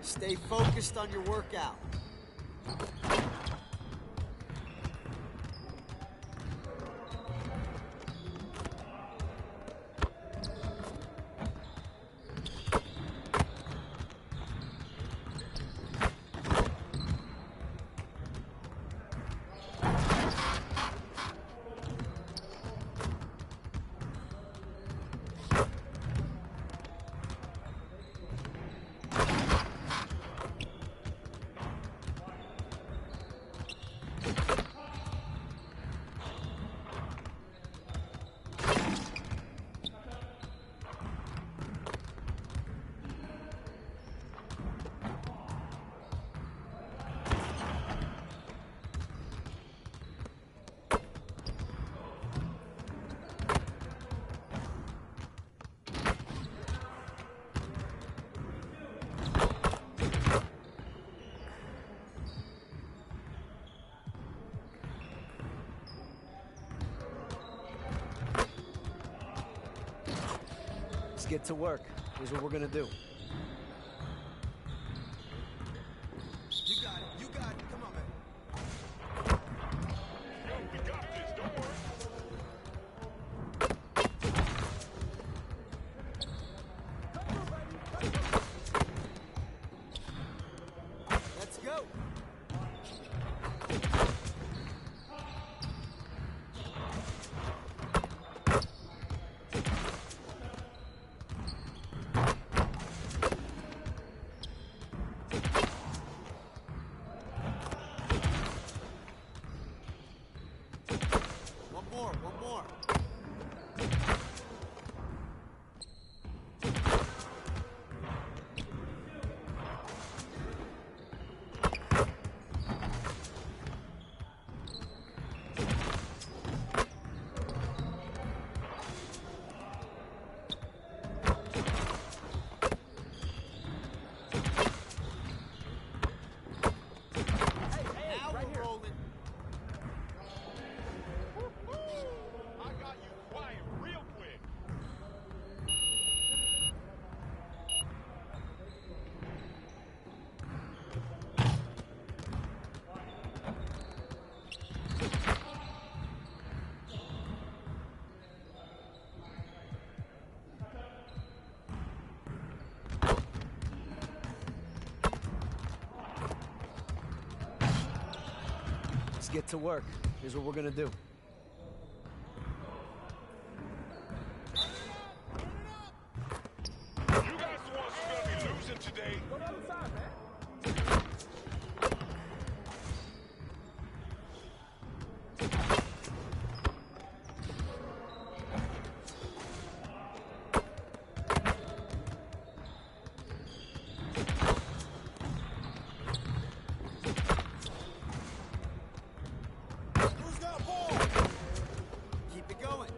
Stay focused on your workout. Let's get to work. Here's what we're gonna do. You got it. You got it. Come on, man. Yo, we got this. Don't worry. Let's go. One more. Now we're rolling. I got you quiet real quick. Let's get to work. Here's what we're gonna do. You guys the ones who's gonna be losing today. Go to the other side, man. Who's got a ball? Keep it going.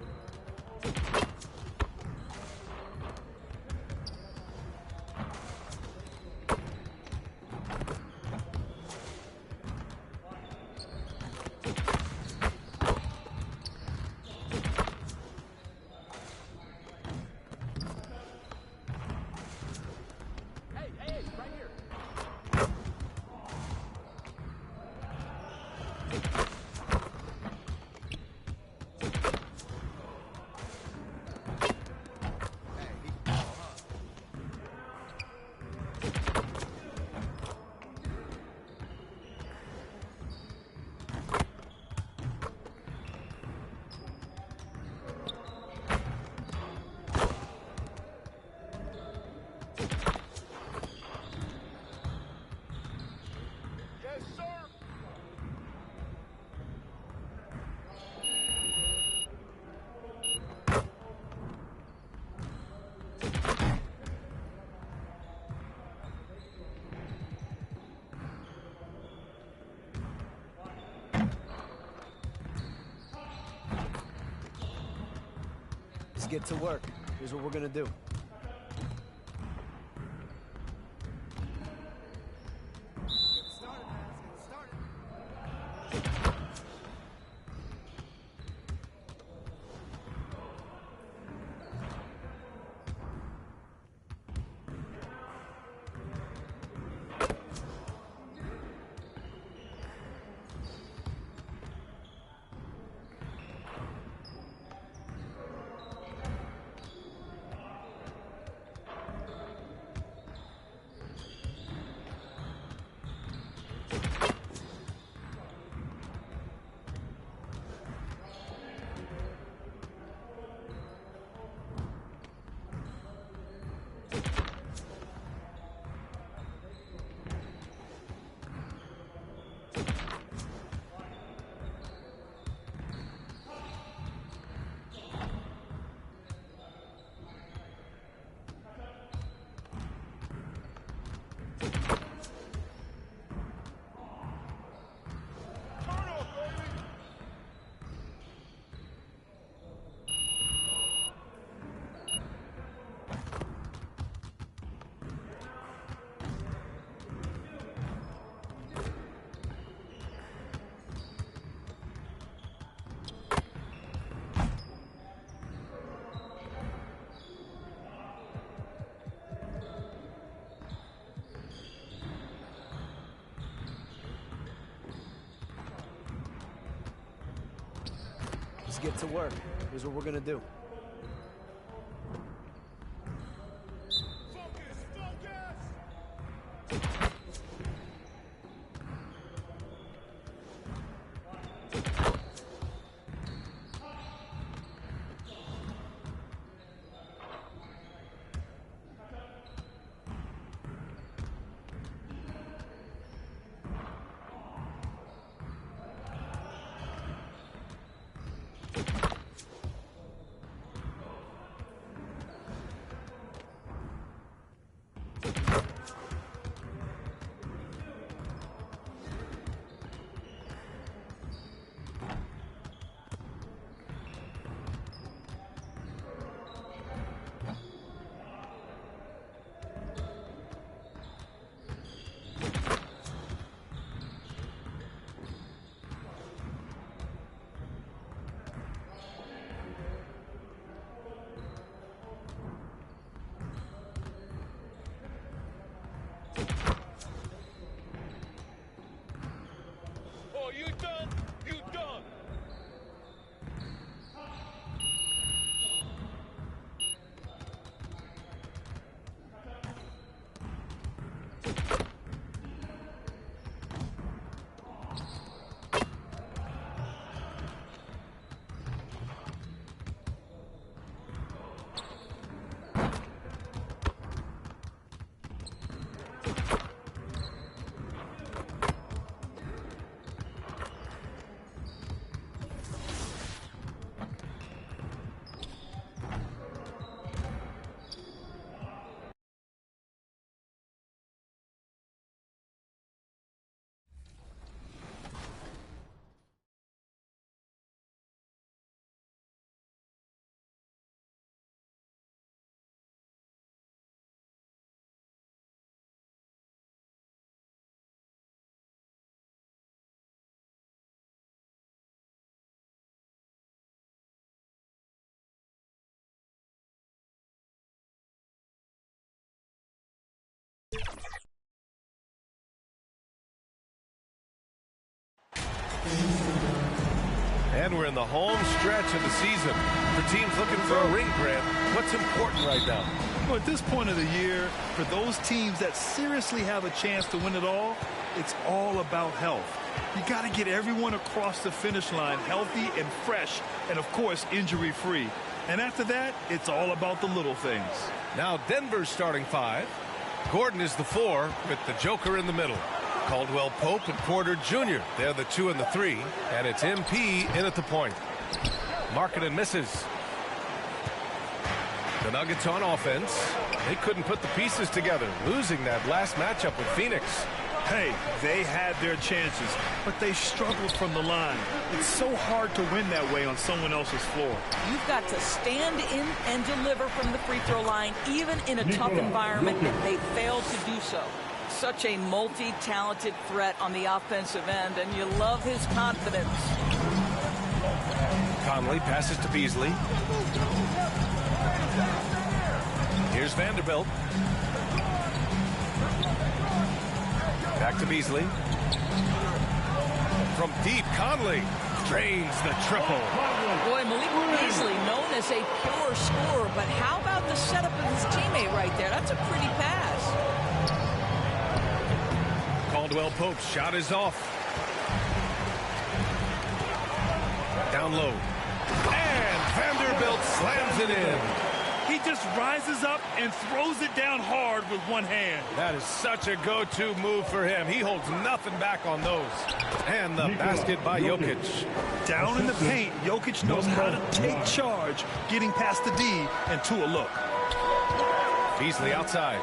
Hey, right here. Yes, sir. Let's get to work. Here's what we're gonna do. Get started, man. Let's get started. Let's get to work. Here's what we're gonna do. Oh, you done? You done? And we're in the home stretch of the season. For teams looking for a ring, Grant, what's important right now? Well, at this point of the year, for those teams that seriously have a chance to win it all, it's all about health. You got to get everyone across the finish line healthy and fresh, and of course, injury-free. And after that, it's all about the little things. Now Denver's starting five. Gordon is the 4 with the Joker in the middle. Caldwell Pope and Porter Jr. They're the 2 and the 3. And it's MP in at the point. Markkanen misses. The Nuggets on offense. They couldn't put the pieces together, losing that last matchup with Phoenix. Hey, they had their chances, but they struggled from the line. It's so hard to win that way on someone else's floor. You've got to stand in and deliver from the free throw line, even in a tough environment. They failed to do so. Such a multi-talented threat on the offensive end, and you love his confidence. Conley passes to Beasley. Here's Vanderbilt. Back to Beasley. From deep, Conley drains the triple. Boy, Malik Beasley known as a pure scorer, but how about the setup of his teammate right there? That's a pretty pass. Caldwell Pope's shot is off. Down low. And Vanderbilt slams it in. He just rises up and throws it down hard with one hand. That is such a go-to move for him. He holds nothing back on those. And the basket by Jokic. Down in the paint, Jokic knows how to take charge, getting past the D and to a look. Beasley outside.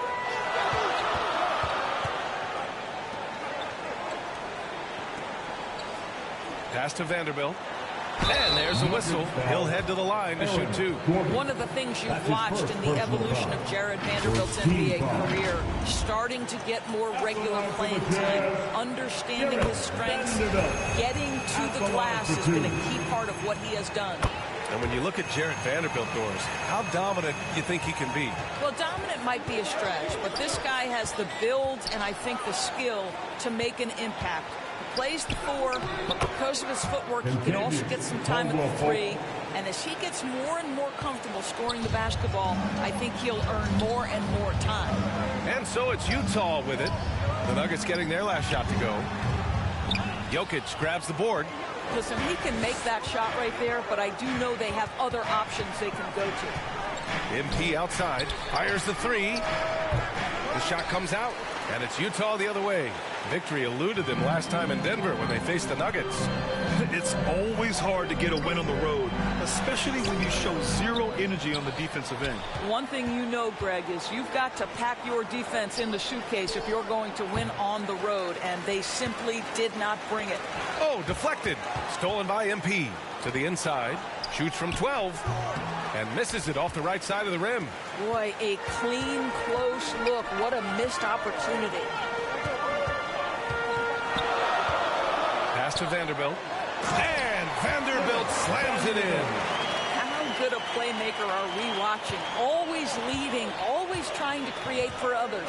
Pass to Vanderbilt. And there's a whistle. He'll head to the line to shoot 2. One of the things you've watched in the evolution of Jared Vanderbilt's NBA career, starting to get more regular playing time, understanding his strengths, getting to the glass has been a key part of what he has done. And when you look at Jarrett Vanderbilt, Doris, how dominant you think he can be? Well, dominant might be a stretch, but this guy has the build and I think the skill to make an impact. He plays the 4, but because of his footwork, he can also get some time at the 3. And as he gets more and more comfortable scoring the basketball, I think he'll earn more and more time. And so it's Utah with it. The Nuggets getting their last shot to go. Jokic grabs the board. Listen, he can make that shot right there, but I do know they have other options they can go to. MP outside, fires the 3. The shot comes out, and it's Utah the other way. Victory eluded them last time in Denver when they faced the Nuggets. It's always hard to get a win on the road, especially when you show zero energy on the defensive end. One thing you know, Greg, is you've got to pack your defense in the suitcase if you're going to win on the road, and they simply did not bring it. Oh, deflected. Stolen by MP. To the inside. Shoots from 12. And misses it off the right side of the rim. Boy, a clean, close look. What a missed opportunity. Pass to Vanderbilt. And Vanderbilt slams it in. How good a playmaker are we watching? Always leading, always trying to create for others.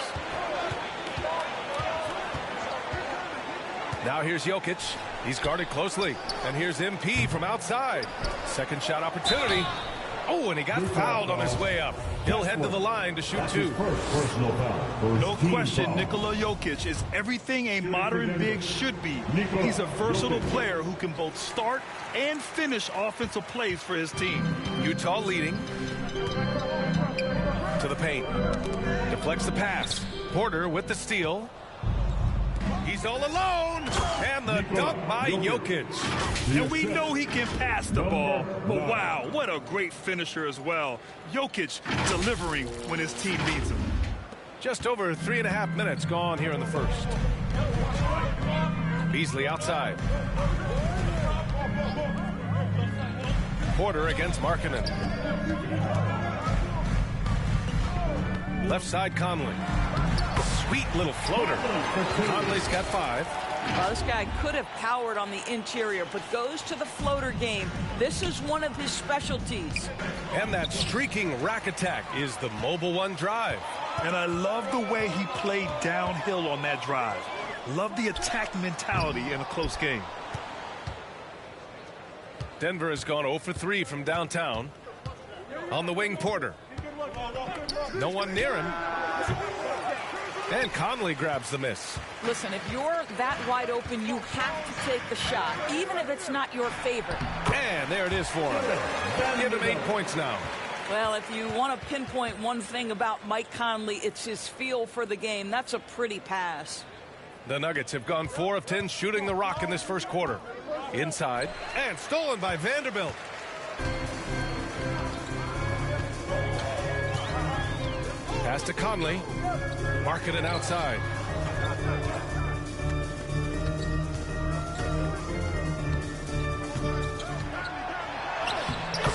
Now here's Jokic. He's guarded closely. And here's MP from outside. Second shot opportunity. Oh, and he got fouled on his way up. He'll head to the line to shoot 2. No question, Nikola Jokic is everything a modern big should be. He's a versatile player who can both start and finish offensive plays for his team. Utah leading. To the paint. Deflects the pass. Porter with the steal. He's all alone. And the dunk by Jokic. And we know he can pass the ball. But wow, what a great finisher as well. Jokic delivering when his team needs him. Just over 3.5 minutes gone here in the first. Beasley outside. Porter against Markkanen. Left side Conley. Sweet little floater. Conley's got 5. Well, this guy could have powered on the interior, but goes to the floater game. This is one of his specialties. And that streaking rack attack is the mobile 1 drive. And I love the way he played downhill on that drive. Love the attack mentality in a close game. Denver has gone 0 for 3 from downtown. On the wing, Porter. No one near him. And Conley grabs the miss. Listen, if you're that wide open, you have to take the shot, even if it's not your favorite. And there it is for him. Give him 8 points now. Well, if you want to pinpoint one thing about Mike Conley, it's his feel for the game. That's a pretty pass. The Nuggets have gone 4 of 10 shooting the rock in this first quarter. Inside. And stolen by Vanderbilt. Pass to Conley. Markkanen outside.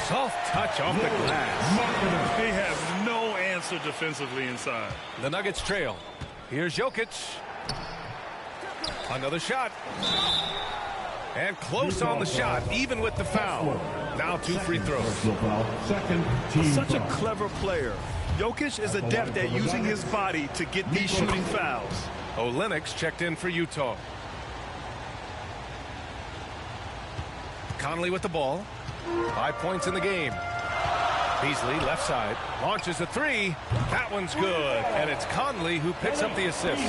Soft touch off the glass. They have no answer defensively inside. The Nuggets trail. Here's Jokic. Another shot. And close on the shot, even with the foul. Now 2 free throws. Such a clever player. Jokic is adept at using his body to get these shooting fouls. Olenek's checked in for Utah. Conley with the ball. 5 points in the game. Beasley left side launches a 3. That one's good, and it's Conley who picks up the assist.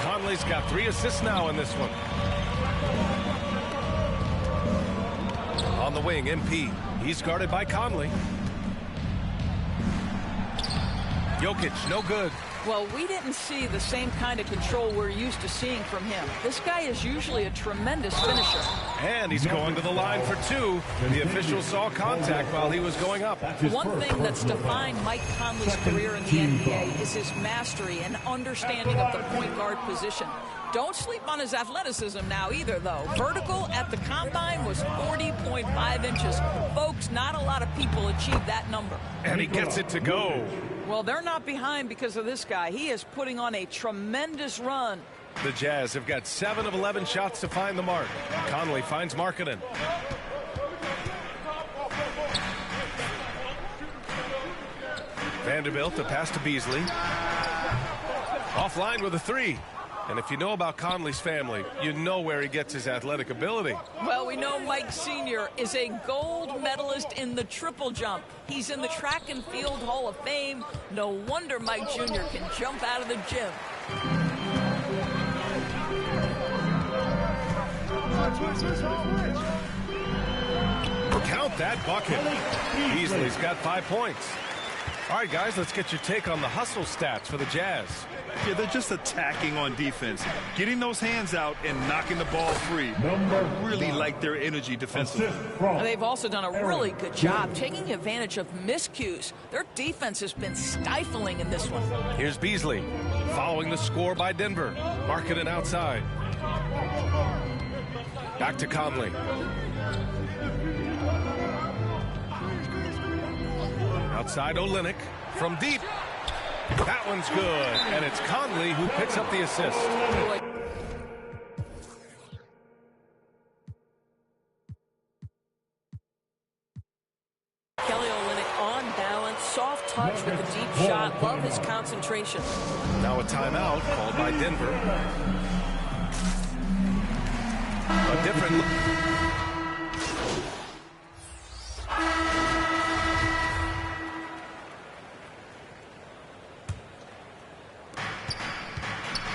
Conley's got 3 assists now in this one. On the wing, MP. He's guarded by Conley. Jokic, no good. Well, we didn't see the same kind of control we're used to seeing from him. This guy is usually a tremendous finisher. And he's going to the line for 2. The official saw contact while he was going up. One thing that's defined Mike Conley's career in the NBA is his mastery and understanding of the point guard position. Don't sleep on his athleticism now either, though. Vertical at the combine was 40.5 inches. Folks, not a lot of people achieve that number. And he gets it to go. Well, they're not behind because of this guy. He is putting on a tremendous run. The Jazz have got 7 of 11 shots to find the mark. Conley finds Markkanen. Vanderbilt to pass to Beasley. Offline with a three. And if you know about Conley's family, you know where he gets his athletic ability. Well, we know Mike Sr. is a gold medalist in the triple jump. He's in the track and field Hall of Fame. No wonder Mike Jr. can jump out of the gym. Count that bucket. Beasley's got 5 points. All right, guys, let's get your take on the hustle stats for the Jazz. Yeah, they're just attacking on defense, getting those hands out and knocking the ball free. I really like their energy defensively. They've also done a really good job taking advantage of miscues. Their defense has been stifling in this one. Here's Beasley following the score by Denver. Marking it outside. Back to Conley. Outside Olynyk from deep. That one's good, and it's Conley who picks up the assist. Kelly Olynyk on balance, soft touch with a deep shot. Love his concentration. Now a timeout called by Denver. A different...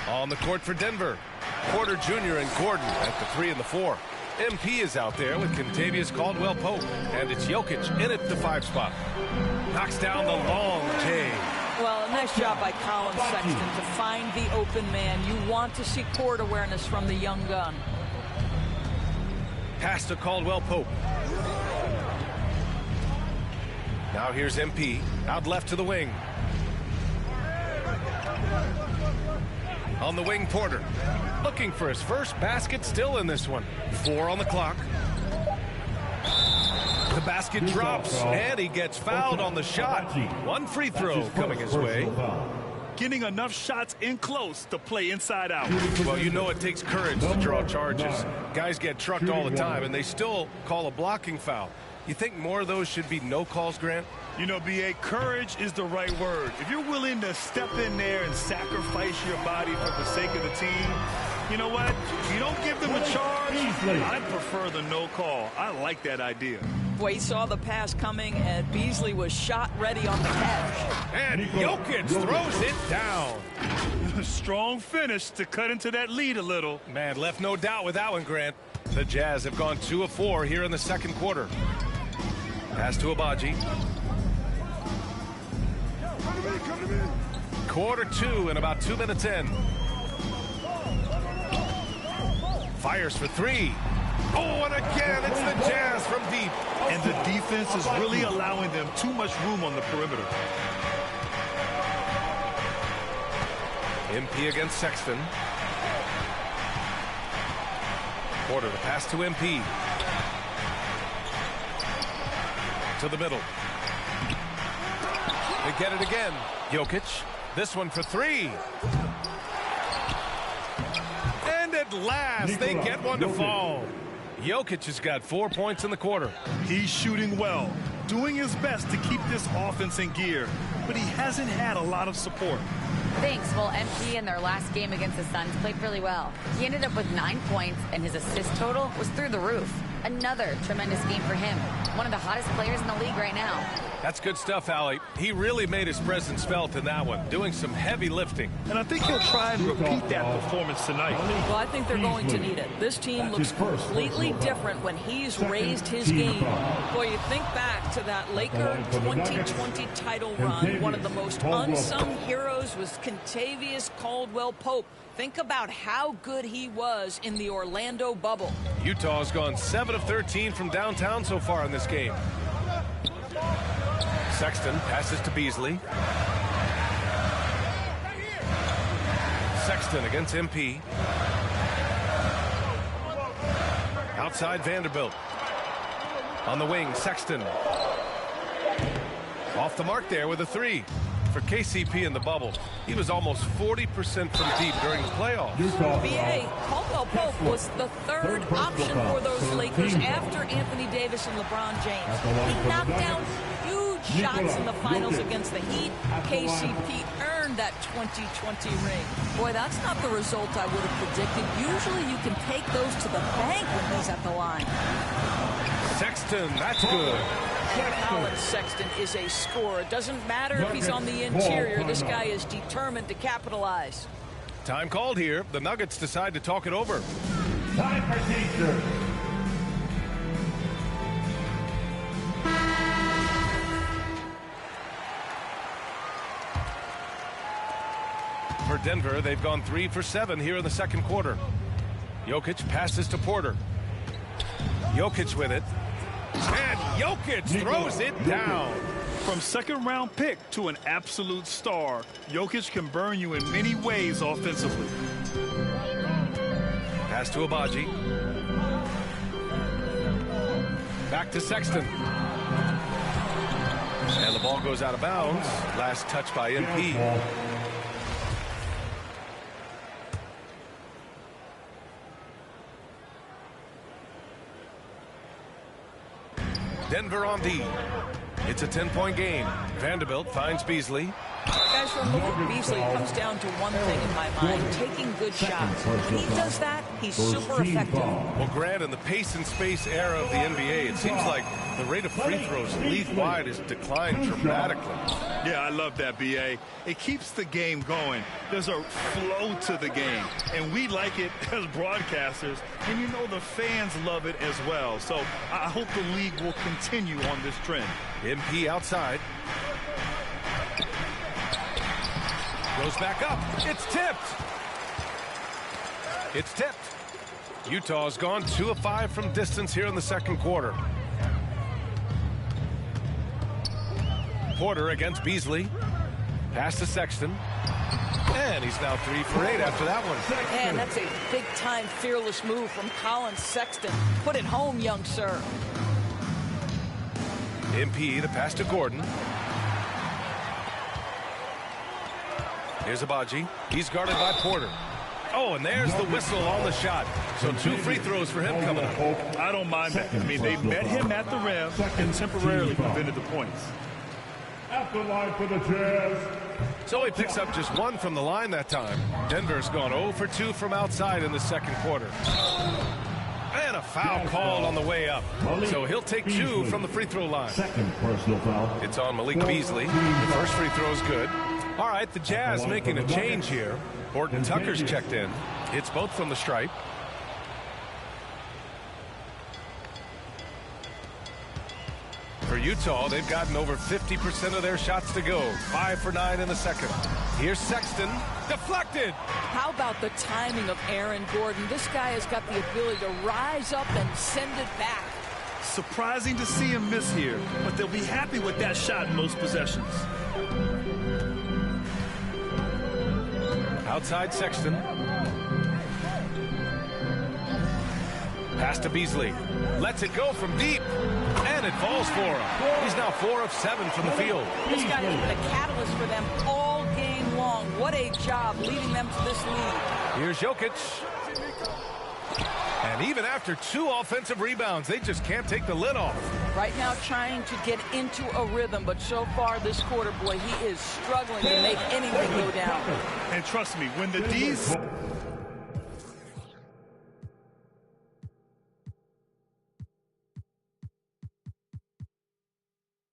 On the court for Denver, Porter Jr. and Gordon at the 3 and the 4. MP is out there with Kentavious Caldwell-Pope, and it's Jokic in at the 5 spot. Knocks down the long J. Well, a nice job by Colin Sexton to find the open man. You want to see court awareness from the young gun. Pass to Caldwell-Pope. Now here's MP, out left to the wing. On the wing, Porter. Looking for his first basket, still in this one. 4 on the clock. The basket drops, and he gets fouled on the shot. 1 free throw coming his way. Getting enough shots in close to play inside out. Well, you know it takes courage to draw charges. Guys get trucked all the time, and they still call a blocking foul. You think more of those should be no calls, Grant? You know, B.A., courage is the right word. If you're willing to step in there and sacrifice your body for the sake of the team, you know what? You don't give them a charge. I prefer the no call. I like that idea. Boy, he saw the pass coming, and Beasley was shot ready on the catch. And Jokic throws it down. Strong finish to cut into that lead a little. Man, left no doubt with that one, Grant. The Jazz have gone 2 of 4 here in the second quarter. Pass to Abaji. Quarter 2 and about 2 minutes in. Fires for 3. Oh, and again, it's the Jazz from deep. And the defense is really allowing them too much room on the perimeter. MP against Sexton. Porter, the pass to MP. To the middle. They get it again. Jokic. This one for 3. And at last, they get one to fall. Jokic has got 4 points in the quarter. He's shooting well, doing his best to keep this offense in gear, but he hasn't had a lot of support. Thanks. Well, MP in their last game against the Suns played really well. He ended up with 9 points, and his assist total was through the roof. Another tremendous game for him. One of the hottest players in the league right now. That's good stuff, Allie. He really made his presence felt in that one, doing some heavy lifting. And I think he'll try and repeat that performance tonight. Well, I think they're going to need it. This team looks completely different when he's raised his game. Boy, you think back to that Laker 2020 title run. One of the most unsung heroes was Kentavious Caldwell-Pope. Think about how good he was in the Orlando bubble. Utah's gone 7 of 13 from downtown so far in this game. Sexton passes to Beasley. Sexton against MP. Outside Vanderbilt. On the wing, Sexton. Off the mark there with a 3. For KCP in the bubble, he was almost 40% from deep during the playoffs. BA, Caldwell-Pope was the third option for those Lakers after Anthony Davis and LeBron James. He knocked down huge shots in the finals against the Heat. KCP earned that 2020 ring. Boy, that's not the result I would have predicted. Usually you can take those to the bank when he's at the line. Sexton, that's good. Colin Sexton is a scorer. It doesn't matter if he's on the interior. This guy is determined to capitalize. Time called here. The Nuggets decide to talk it over. Time procedure. For Denver, they've gone 3 for 7 here in the second quarter. Jokic passes to Porter. Jokic with it. And Jokic throws it down. From second-round pick to an absolute star, Jokic can burn you in many ways offensively. Pass to Abaji. Back to Sexton. And the ball goes out of bounds. Last touch by MP. Denver on D. It's a 10-point game. Vanderbilt finds Beasley. Guys, when look at Beasley, it comes down to one thing in my mind, taking good shots. When he does that, he's super effective. Well, Grant, in the pace and space era of the NBA, it seems like the rate of free throws league-wide has declined dramatically. Yeah, I love that, B.A. It keeps the game going. There's a flow to the game, and we like it as broadcasters, and you know the fans love it as well. So I hope the league will continue on this trend. MP outside. Goes back up. It's tipped. It's tipped. Utah's gone 2 of 5 from distance here in the second quarter. Porter against Beasley. Pass to Sexton. And he's now 3 for 8 after that one. Man, that's a big-time fearless move from Colin Sexton. Put it home, young sir. MP, the pass to Gordon. Here's Abaji. He's guarded by Porter. Oh, and there's the whistle on the shot. So 2 free throws for him coming up. I don't mind that. I mean, they met him at the rim and temporarily prevented the points. At the line for the Jazz. So he picks up just 1 from the line that time. Denver's gone 0 for 2 from outside in the second quarter. And a foul called on the way up. So he'll take 2 from the free throw line. Second personal foul. It's on Malik Beasley. The first free throw is good. All right, the Jazz making a change here. Horton Tucker's checked in. It's both from the stripe. For Utah, they've gotten over 50% of their shots to go. 5 for 9 in the second. Here's Sexton. Deflected. How about the timing of Aaron Gordon? This guy has got the ability to rise up and send it back. Surprising to see him miss here, but they'll be happy with that shot in most possessions. Outside Sexton. Pass to Beasley. Lets it go from deep. And it falls for him. He's now 4 of 7 from the field. This guy has been a catalyst for them all game long. What a job leading them to this lead. Here's Jokic. And even after 2 offensive rebounds, they just can't take the lid off. Right now trying to get into a rhythm, but so far this quarter, boy, he is struggling to make anything go down. And trust me, when the D's...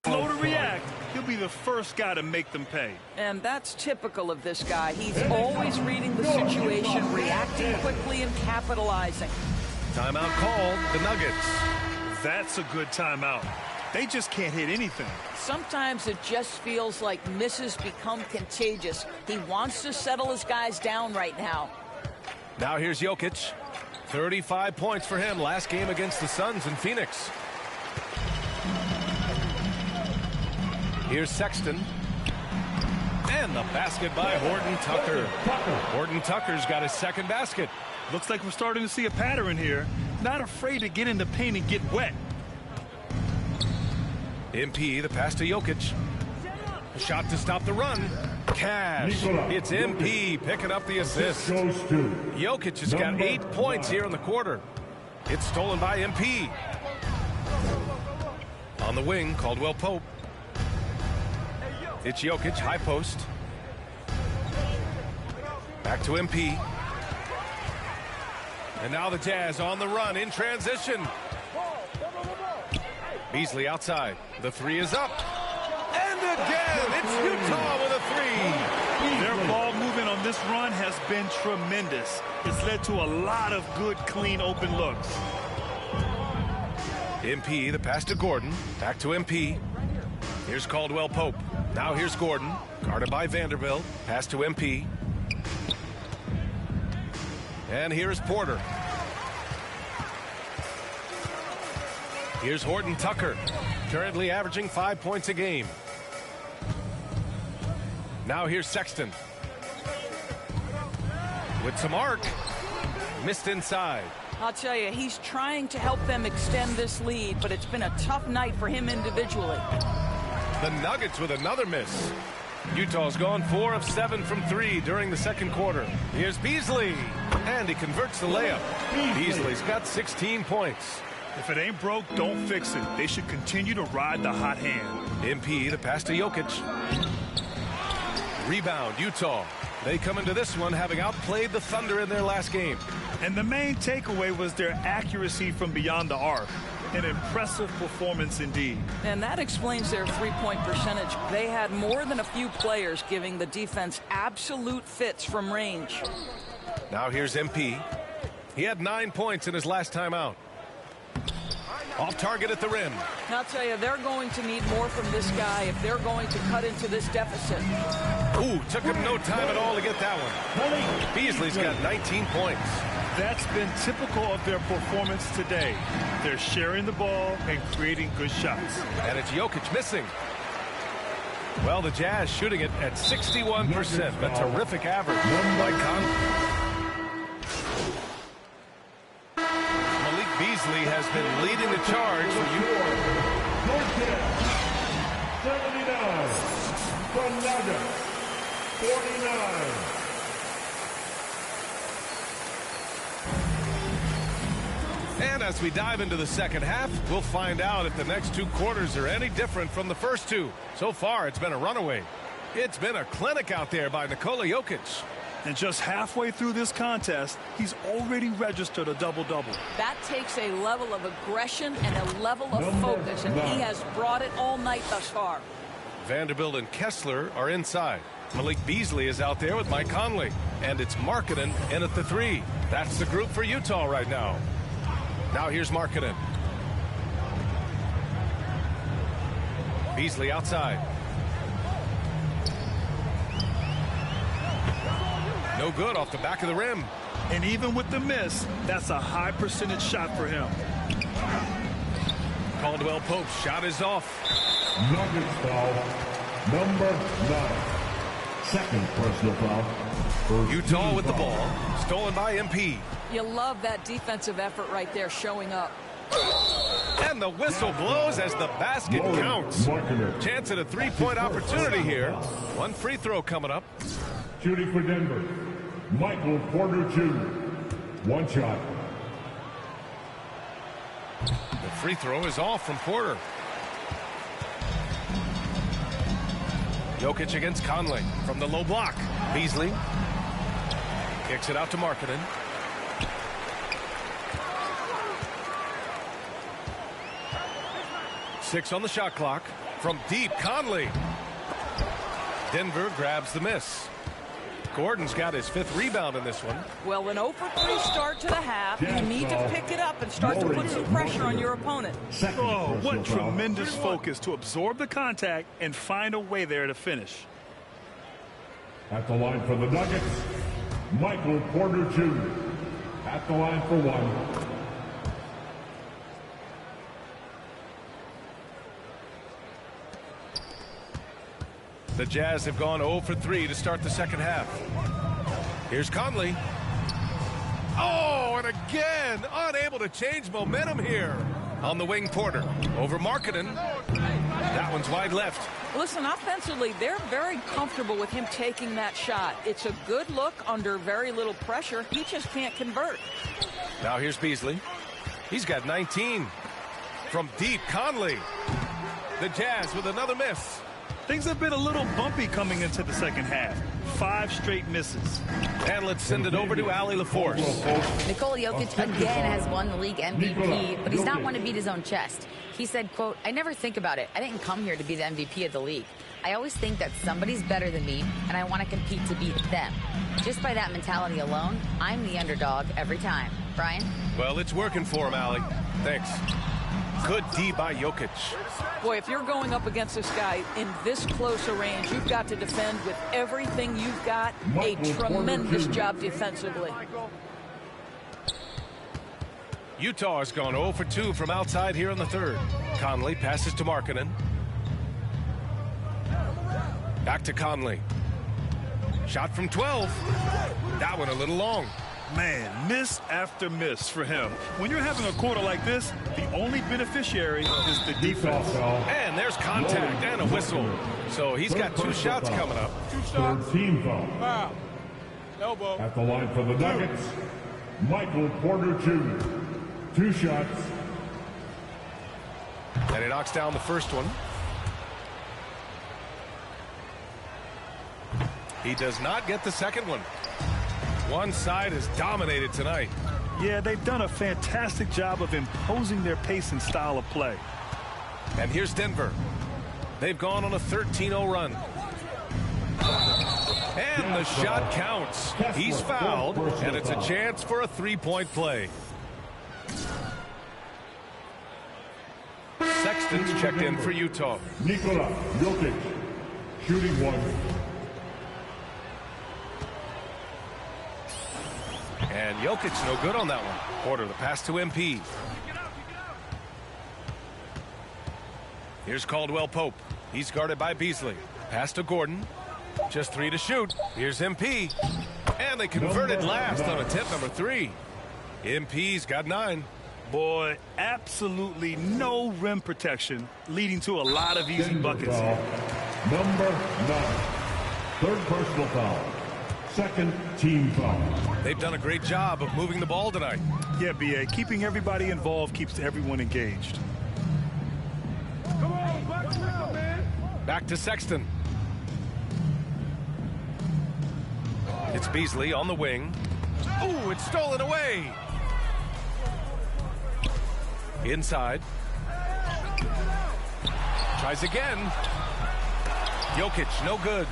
slow to react, he'll be the first guy to make them pay. And that's typical of this guy. He's always reading the situation, reacting quickly and capitalizing. Timeout called, the Nuggets. That's a good timeout. They just can't hit anything. Sometimes it just feels like misses become contagious. He wants to settle his guys down right now. Now here's Jokic. 35 points for him last game against the Suns in Phoenix. Here's Sexton. And the basket by Horton Tucker. Horton Tucker's got his second basket. Looks like we're starting to see a pattern here. Not afraid to get in the paint and get wet. MP, the pass to Jokic. A shot to stop the run. Cash. It's MP picking up the assist. Jokic has got 8 points here in the quarter. It's stolen by MP. On the wing, Caldwell Pope. It's Jokic, high post. Back to MP. And now the Jazz on the run in transition. Beasley outside. The three is up. And again, it's Utah with a three. Their ball movement on this run has been tremendous. It's led to a lot of good, clean, open looks. MP, the pass to Gordon. Back to MP. Here's Caldwell Pope. Now here's Gordon. Guarded by Vanderbilt. Pass to MP. And here's Porter. Here's Horton Tucker, currently averaging 5 points a game. Now here's Sexton. With some arc. Missed inside. I'll tell you, he's trying to help them extend this lead, but it's been a tough night for him individually. The Nuggets with another miss. Utah's gone 4 of 7 from 3 during the second quarter. Here's Beasley, and he converts the layup. Beasley's got 16 points. If it ain't broke, don't fix it. They should continue to ride the hot hand. MP, the pass to Jokic. Rebound, Utah. They come into this one having outplayed the Thunder in their last game. And the main takeaway was their accuracy from beyond the arc. An impressive performance indeed. And that explains their three-point percentage. They had more than a few players giving the defense absolute fits from range. Now here's MP. He had 9 points in his last time out. Off target at the rim. I'll tell you, they're going to need more from this guy if they're going to cut into this deficit. Ooh, took him no time at all to get that one. Beasley's got 19 points. That's been typical of their performance today. They're sharing the ball and creating good shots. And it's Jokic missing. Well, the Jazz shooting it at 61%. A terrific average. Malik Beasley has been leading the charge for Utah. 79. The Nuggets. 49. And as we dive into the second half, we'll find out if the next 2 quarters are any different from the first 2. So far, it's been a runaway. It's been a clinic out there by Nikola Jokic. And just halfway through this contest, he's already registered a double-double. That takes a level of aggression and a level of focus, and he has brought it all night thus far. Vanderbilt and Kessler are inside. Malik Beasley is out there with Mike Conley. And it's Markkanen in at the 3. That's the group for Utah right now. Now here's Markkanen. Beasley outside. No good off the back of the rim. And even with the miss, that's a high percentage shot for him. Caldwell Pope's shot is off. Nuggets foul. Number 9. Second personal foul. Utah with the ball. Stolen by MP. You love that defensive effort right there showing up. And the whistle blows as the basket counts. Chance at a 3-point opportunity here. 1 free throw coming up. Shooting for Denver, Michael Porter Jr. 1 shot. The free throw is off from Porter. Jokic against Conley from the low block. Beasley kicks it out to Markkanen. Six on the shot clock. From deep, Conley. Denver grabs the miss. Gordon's got his 5th rebound in this one. Well, an 0 for 3 start to the half. You need to pick it up and start to put some pressure on your opponent. Oh, what tremendous focus to absorb the contact and find a way there to finish. At the line for the Nuggets, Michael Porter Jr. At the line for 1. The Jazz have gone 0 for 3 to start the second half. Here's Conley. Oh, and again, unable to change momentum here. On the wing, Porter. Over Markkanen. That one's wide left. Listen, offensively, they're very comfortable with him taking that shot. It's a good look under very little pressure. He just can't convert. Now here's Beasley. He's got 19. From deep, Conley. The Jazz with another miss. Things have been a little bumpy coming into the second half. 5 straight misses. And let's send it over to Allie LaForce. Nikola Jokic again has won the league MVP, but he's not one to beat his own chest. He said, quote, "I never think about it. I didn't come here to be the MVP of the league. I always think that somebody's better than me, and I want to compete to beat them. Just by that mentality alone, I'm the underdog every time." Brian? Well, it's working for him, Allie. Thanks. Good D by Jokic. Boy, if you're going up against this guy in this close a range, you've got to defend with everything you've got. A tremendous job defensively. Utah has gone 0 for 2 from outside here in the third. Conley passes to Markkanen. Back to Conley. Shot from 12. That one a little long. Man, miss after miss for him. When you're having a quarter like this, the only beneficiary is the defense. And there's contact and a whistle. So he's got 2 shots coming up. Third team foul. Foul. Elbow. At the line for the Nuggets, Michael Porter Jr. 2 shots. And he knocks down the first one. He does not get the second one. One side is dominated tonight. Yeah, they've done a fantastic job of imposing their pace and style of play. And here's Denver. They've gone on a 13-0 run. And the shot counts. He's fouled, and it's a chance for a 3-point play. Sexton's checked in for Utah. Nikola Jokic, shooting 1. And Jokic no good on that one. Porter the pass to MP. Here's Caldwell Pope. He's guarded by Beasley. Pass to Gordon. Just 3 to shoot. Here's MP. And they converted last on attempt number 3. MP's got 9. Boy, absolutely no rim protection, leading to a lot of easy buckets here. Number 9. Third personal foul. Second team foul. They've done a great job of moving the ball tonight. Yeah, B.A. Keeping everybody involved keeps everyone engaged. Come on, man. Back to Sexton. It's Beasley on the wing. Ooh, it's stolen away. Inside. Tries again. Jokic, no good.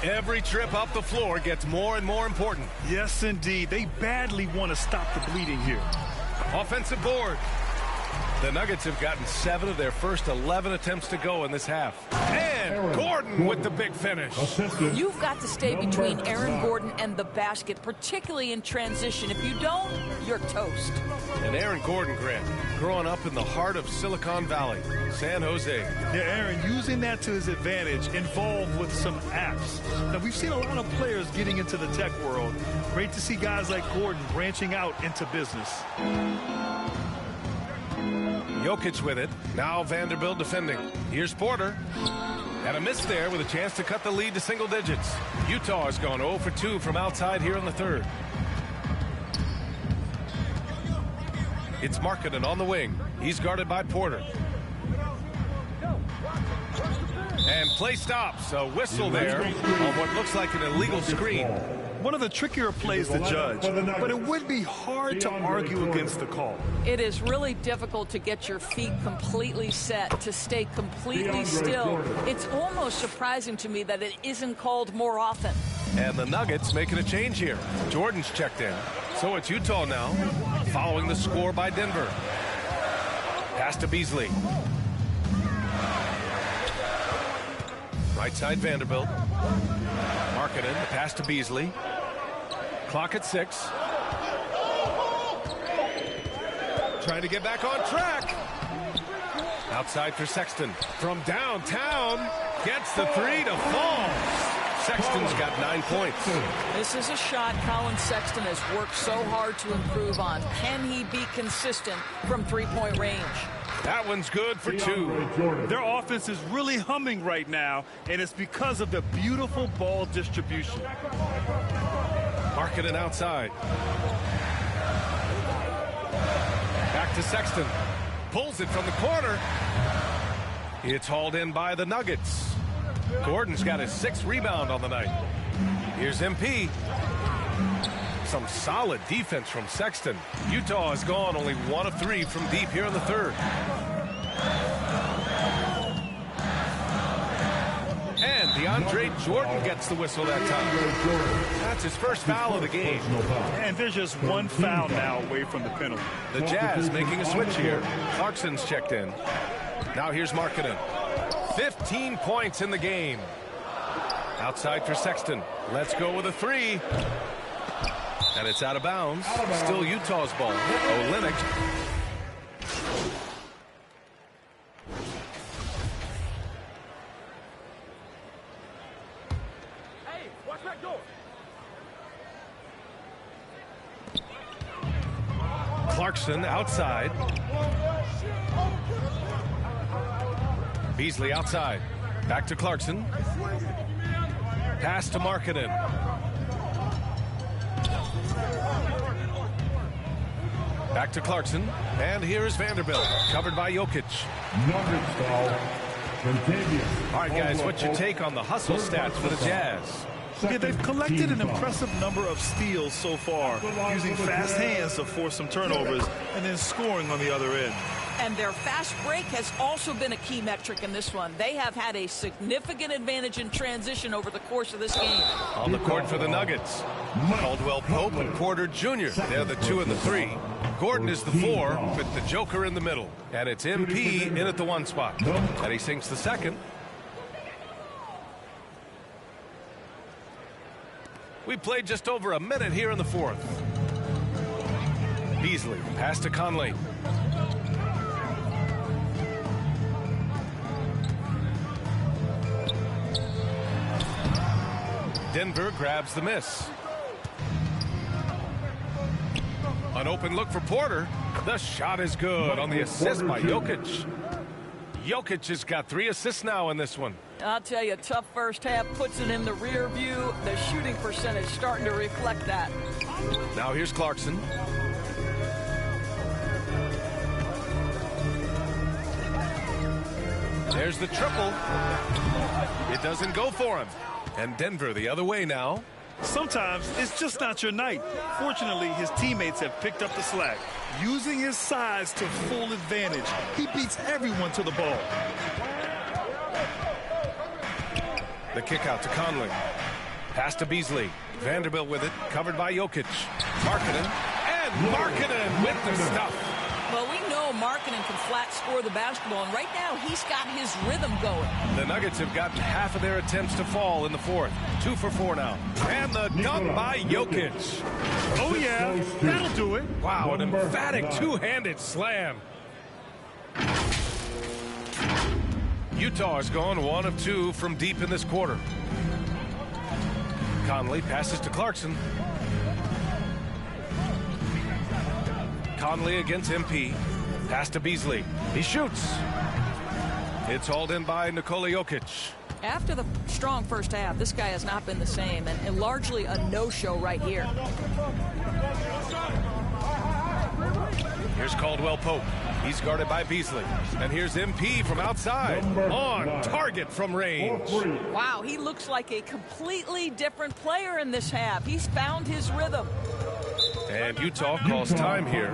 Every trip up the floor gets more and more important. Yes, indeed. They badly want to stop the bleeding here. Offensive board. The Nuggets have gotten 7 of their first 11 attempts to go in this half. And Gordon with the big finish. You've got to stay between Aaron Gordon and the basket, particularly in transition. If you don't, you're toast. And Aaron Gordon, Grant, growing up in the heart of Silicon Valley, San Jose. Yeah, Aaron, using that to his advantage, involved with some apps. Now, we've seen a lot of players getting into the tech world. Great to see guys like Gordon branching out into business. Jokic with it. Now Vanderbilt defending. Here's Porter. And a miss there with a chance to cut the lead to single digits. Utah has gone 0 for 2 from outside here in the third. It's Markkanen on the wing. He's guarded by Porter. And play stops. A whistle there on what looks like an illegal screen. One of the trickier plays to judge, but it would be hard to argue against the call. It is really difficult to get your feet completely set, to stay completely still. It's almost surprising to me that it isn't called more often. And the Nuggets making a change here. Jordan's checked in. So it's Utah now, following the score by Denver. Pass to Beasley. Right side Vanderbilt. Markkanen, the pass to Beasley. Clock at 6. Trying to get back on track. Outside for Sexton. From downtown. Gets the 3 to fall. Sexton's got 9 points. This is a shot Colin Sexton has worked so hard to improve on. Can he be consistent from three-point range? That one's good for 2. Their offense is really humming right now, and it's because of the beautiful ball distribution. Markkanen outside. Back to Sexton. Pulls it from the corner. It's hauled in by the Nuggets. Gordon's got his 6th rebound on the night. Here's MP. Some solid defense from Sexton. Utah has gone only 1 of 3 from deep here in the 3rd. And DeAndre Jordan gets the whistle that time. That's his first foul of the game. And there's just one foul now away from the penalty. The Jazz making a switch here. Clarkson's checked in. Now here's Markkanen. 15 points in the game. Outside for Sexton. Let's go with a 3. And it's out of bounds. Still Utah's ball. Olynyk. Hey, watch that door. Clarkson outside. Beasley outside. Back to Clarkson. Pass to Markkanen. Back to Clarkson. And here's Vanderbilt. Covered by Jokic. Nuggets foul. All right, guys, what's your take on the hustle stats for the Jazz? Yeah, they've collected an impressive number of steals so far, using fast hands to force some turnovers and then scoring on the other end. And their fast break has also been a key metric in this one. They have had a significant advantage in transition over the course of this game. On the court for the Nuggets, Caldwell Pope and Porter Jr. They're the 2 and the 3. Gordon is the 4 with the Joker in the middle. And it's MP in at the 1 spot. And he sinks the 2nd. We played just over a minute here in the 4th. Beasley, pass to Conley. Denver grabs the miss. An open look for Porter. The shot is good on the assist by Jokic. Jokic has got 3 assists now in this one. I'll tell you, tough first half puts it in the rear view. The shooting percentage starting to reflect that. Now here's Clarkson. There's the triple. It doesn't go for him. And Denver the other way now. Sometimes it's just not your night. Fortunately, his teammates have picked up the slack. Using his size to full advantage, he beats everyone to the ball. The kick out to Conley. Pass to Beasley. Vanderbilt with it. Covered by Jokic. Markkanen. And Markkanen with the stuff. Well, we know Markkanen can flat score the basketball, and right now he's got his rhythm going. The Nuggets have gotten half of their attempts to fall in the 4th. 2 for 4 now. And the dunk by Jokic. Oh, yeah, that'll do it. Wow, an emphatic two-handed slam. Utah has gone 1 of 2 from deep in this quarter. Conley passes to Clarkson. Conley against MP. Pass to Beasley. He shoots. It's hauled in by Nikola Jokic. After the strong first half, this guy has not been the same, and largely a no-show right here. Here's Caldwell Pope. He's guarded by Beasley. And here's MP from outside. On target from range. Wow, he looks like a completely different player in this half. He's found his rhythm. And Utah calls time here.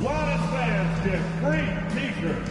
Lot of fans get free t-shirts.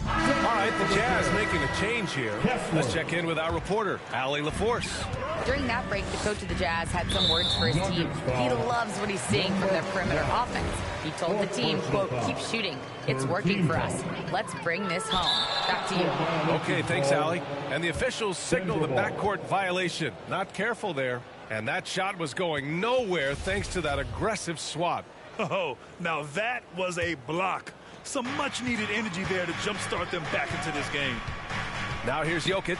All right, the Jazz making a change here. Let's check in with our reporter, Allie LaForce. During that break, the coach of the Jazz had some words for his team. He loves what he's seeing from their perimeter offense. He told the team, quote, keep shooting. It's working for us. Let's bring this home. Back to you. Okay, thanks, Allie. And the officials signal the backcourt violation. Not careful there. And that shot was going nowhere thanks to that aggressive swat. Oh, now that was a block. Some much-needed energy there to jumpstart them back into this game. Now here's Jokic.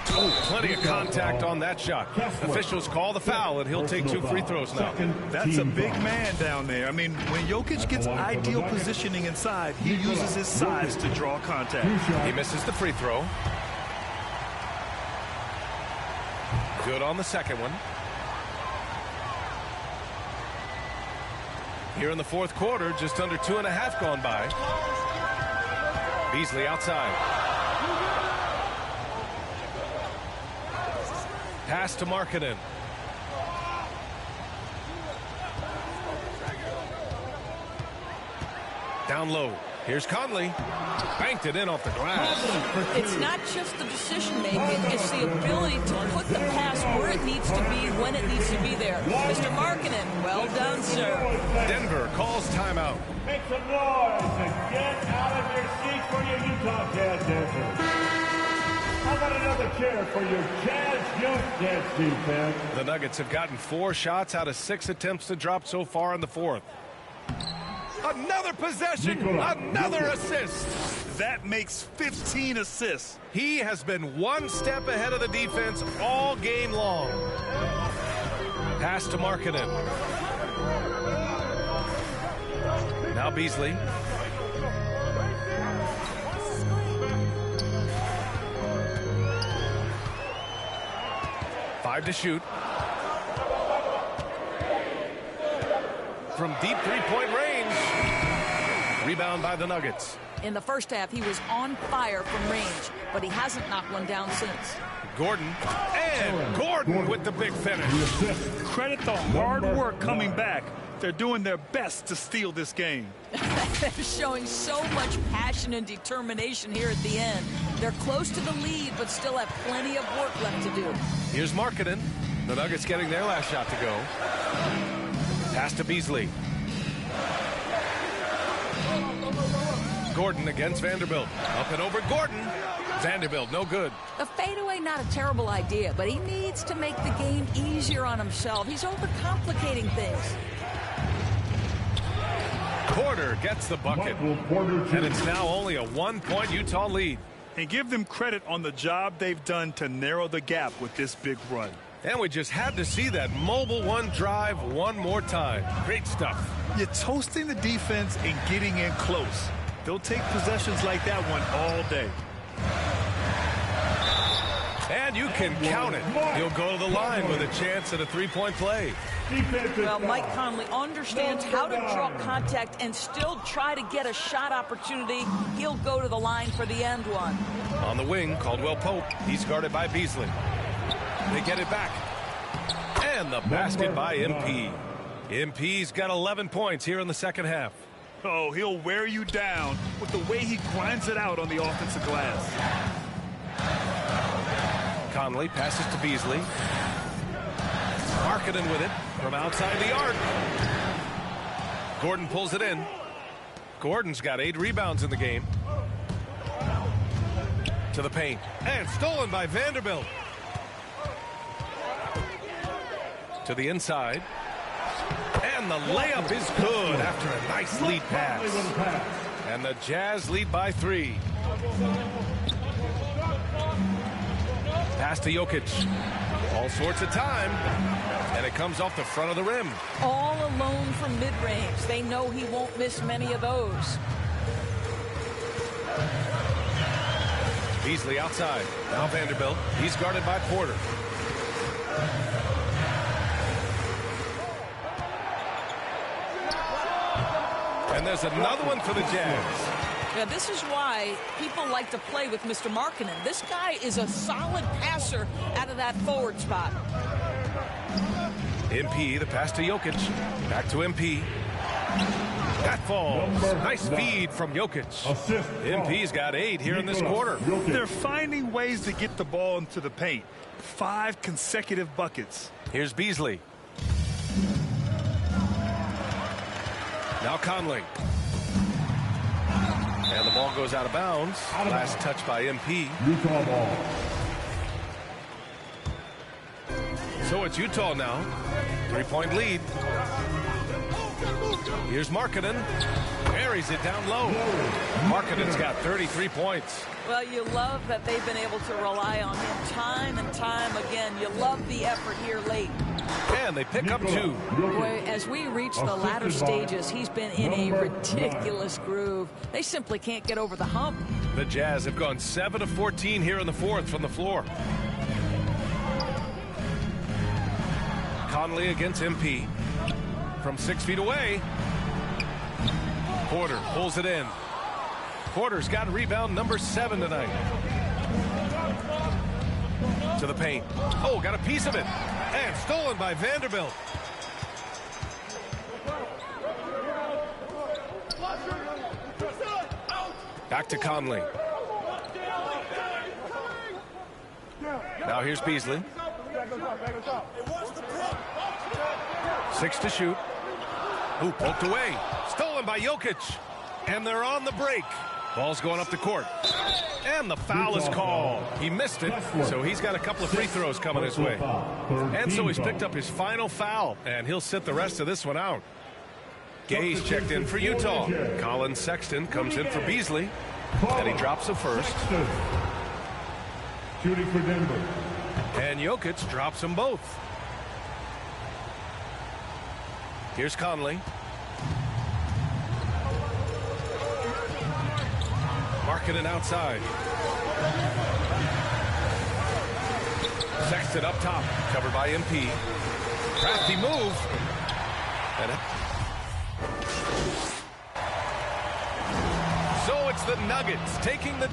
Oh, plenty of contact on that shot. Officials call the foul, and he'll take 2 free throws now. That's a big man down there. I mean, when Jokic gets ideal positioning inside, he uses his size to draw contact. He misses the free throw. Good on the second one. Here in the fourth quarter, just under 2.5 gone by. Beasley outside. Pass to Markkanen. Down low. Here's Conley. Banked it in off the glass. It's not just the decision making, it's the ability to put the pass where it needs to be when it needs to be there. Mr. Markkanen, well done, sir. Denver calls timeout. Make some noise and get out of your seats for your Utah Jazz Denver. How about another chair for your Jazz Youth Jazz defense? The Nuggets have gotten 4 shots out of 6 attempts to drop so far in the fourth. Another possession, another assist. That makes 15 assists. He has been one step ahead of the defense all game long. Pass to Markkanen. Now Beasley. Five to shoot. From deep three-point range. Rebound by the Nuggets. In the first half, he was on fire from range, but he hasn't knocked one down since. Gordon. And Gordon with the big finish. Credit the hard work coming back. They're doing their best to steal this game. They're showing so much passion and determination here at the end. They're close to the lead, but still have plenty of work left to do. Here's Markkanen. The Nuggets getting their last shot to go. Pass to Beasley. Gordon against Vanderbilt. Up and over Gordon. Vanderbilt, no good. The fadeaway, not a terrible idea, but he needs to make the game easier on himself. He's overcomplicating things. Porter gets the bucket. And it's now only a 1-point Utah lead. And give them credit on the job they've done to narrow the gap with this big run. And we just had to see that mobile one drive one more time. Great stuff. You're toasting the defense and getting in close. They'll take possessions like that one all day. And you can count it. He'll go to the line with a chance at a three-point play. Well, Mike Conley understands how to draw contact and still try to get a shot opportunity. He'll go to the line for the end one. On the wing, Caldwell Pope. He's guarded by Beasley. They get it back. And the basket by MP. MP's got 11 points here in the second half. Oh, he'll wear you down with the way he grinds it out on the offensive glass. Conley passes to Beasley. Markkanen with it from outside the arc. Gordon pulls it in. Gordon's got 8 rebounds in the game. To the paint. And stolen by Vanderbilt. To the inside. And the layup is good after a nice lead pass. And the Jazz lead by 3. Pass to Jokic. All sorts of time. And it comes off the front of the rim. All alone from mid-range. They know he won't miss many of those. Beasley outside. Now Vanderbilt. He's guarded by Porter. And there's another one for the Jazz. Yeah, this is why people like to play with Mr. Markkanen. This guy is a solid passer out of that forward spot. MP, the pass to Jokic. Back to MP. That falls. Nice feed from Jokic. MP's got 8 here in this quarter. They're finding ways to get the ball into the paint. 5 consecutive buckets. Here's Beasley. Now Conley. And the ball goes out of bounds. Last touch by MP. Utah ball. So it's Utah now. 3-point lead. Here's Markkanen. Carries it down low. Markkanen's got 33 points. Well, you love that they've been able to rely on him time and time again. You love the effort here late. And they pick up 2. Boy, as we reach the latter stages, he's been in a ridiculous groove. They simply can't get over the hump. The Jazz have gone 7 of 14 here in the fourth from the floor. Conley against MP. From 6 feet away. Porter pulls it in. Porter's got rebound number 7 tonight. To the paint. Oh, got a piece of it. And stolen by Vanderbilt. Back to Conley. Now here's Beasley. 6 to shoot. Ooh, poked away. Stolen by Jokic. And they're on the break. Ball's going up the court. And the foul is called. He missed it, so he's got a couple of free throws coming his way. And so he's picked up his final foul, and he'll sit the rest of this one out. Gay's checked in for Utah. Colin Sexton comes in for Beasley. And he drops the first. Shooting for Denver. And Jokic drops them both. Here's Conley. Marking it outside. Sexton up top. Covered by MP. Crafty move. And so it's the Nuggets taking the...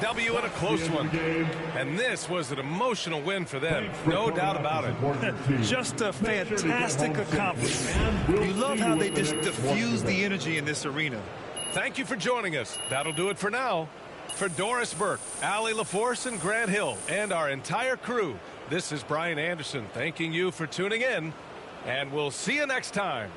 W in a close one. And this was an emotional win for them. No doubt about it. Just a fantastic accomplishment. You love how they just diffuse the energy in this arena. Thank you for joining us. That'll do it for now. For Doris Burke, Allie LaForce, and Grant Hill, and our entire crew, this is Brian Anderson thanking you for tuning in, and we'll see you next time.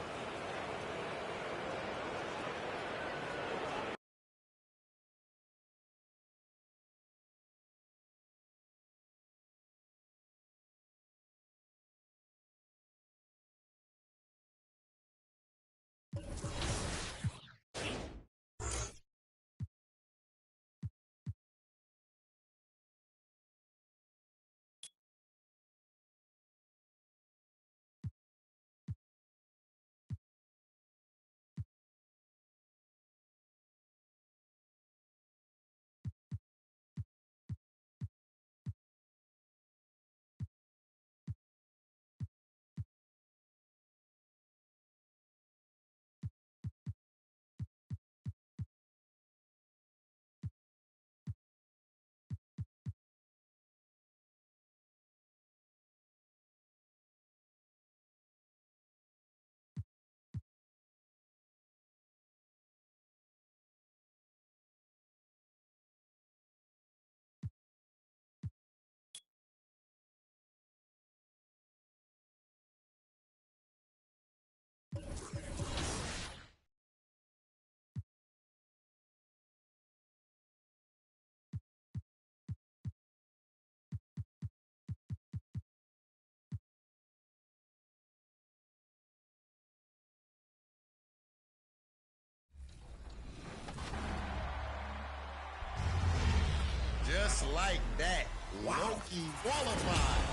Just like that, Loki qualified.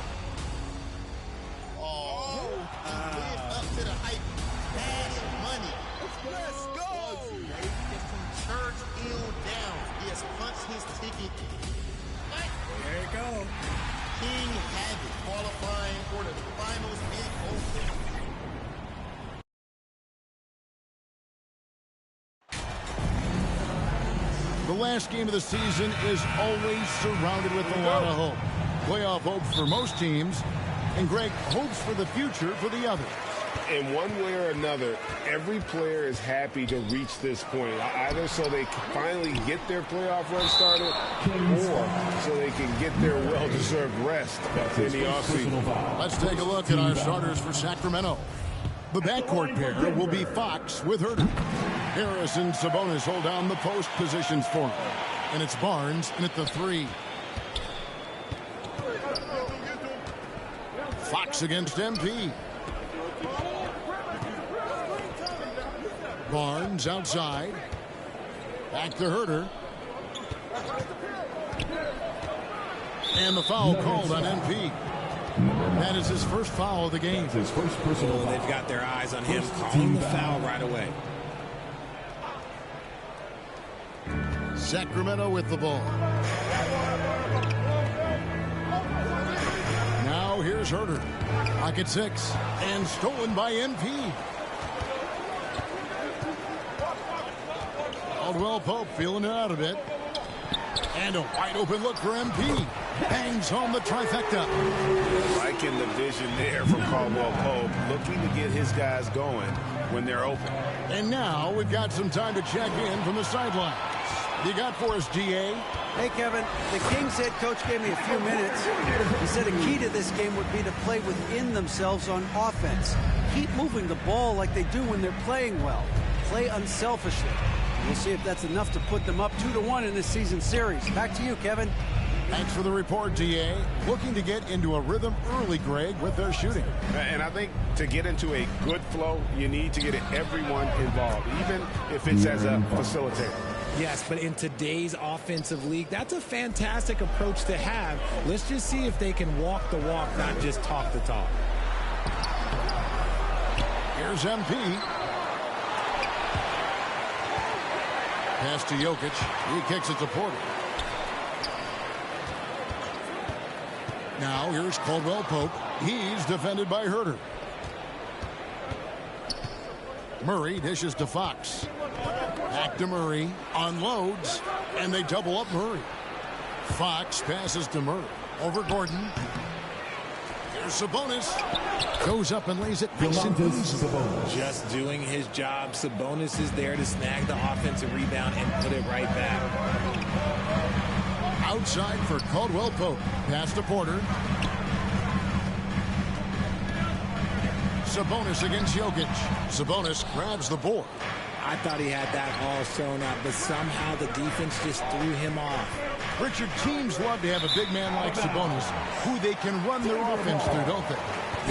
Oh, he lived up to the hype. Cash money. Let's go. Gets some church ill down. He has punched his ticket. There you go. King Habit qualifying for the finals in Oakland. The last game of the season is always surrounded with a lot of hope. Playoff hopes for most teams, and Greg hopes for the future for the others. In one way or another, every player is happy to reach this point, either so they can finally get their playoff run started or so they can get their well-deserved rest in the offseason. Let's take a look at our starters for Sacramento. The backcourt pair will be Fox with Herter. Harris and Sabonis hold down the post positions for him. And it's Barnes in at the 3. Fox against MP. Barnes outside. Back to Herter. And the foul called on MP. That is his first foul of the game. His first personal foul. They've got their eyes on him, calling the foul right away. Sacramento with the ball. Now here's Herter. Pocket 6 and stolen by MP. Caldwell Pope feeling it out a bit. And a wide open look for MP. Bangs home the trifecta. Liking the vision there from Caldwell Pope, looking to get his guys going when they're open. And now we've got some time to check in from the sidelines. You got for us, GA? Hey, Kevin, the Kings head coach gave me a few minutes. He said a key to this game would be to play within themselves on offense. Keep moving the ball like they do when they're playing well. Play unselfishly. We'll see if that's enough to put them up 2-1 in this season series. Back to you, Kevin. Thanks for the report, DA. Looking to get into a rhythm early, Greg, with their shooting. And I think to get into a good flow, you need to get everyone involved, even if it's as a facilitator. Yes, but in today's offensive league, that's a fantastic approach to have. Let's just see if they can walk the walk, not just talk the talk. Here's MP. Pass to Jokic. He kicks it to Porter. Now here's Caldwell Pope. He's defended by Herter. Murray dishes to Fox. Back to Murray. Unloads. And they double up Murray. Fox passes to Murray. Over Gordon. Here's Sabonis. Goes up and lays it nice and easy. Just doing his job. Sabonis is there to snag the offensive rebound and put it right back. Outside for Caldwell Pope. Pass to Porter. Sabonis against Jokic. Sabonis grabs the board. I thought he had that all sewn up, but somehow the defense just threw him off. Richard, teams love to have a big man like Sabonis who they can run their offense through, don't they?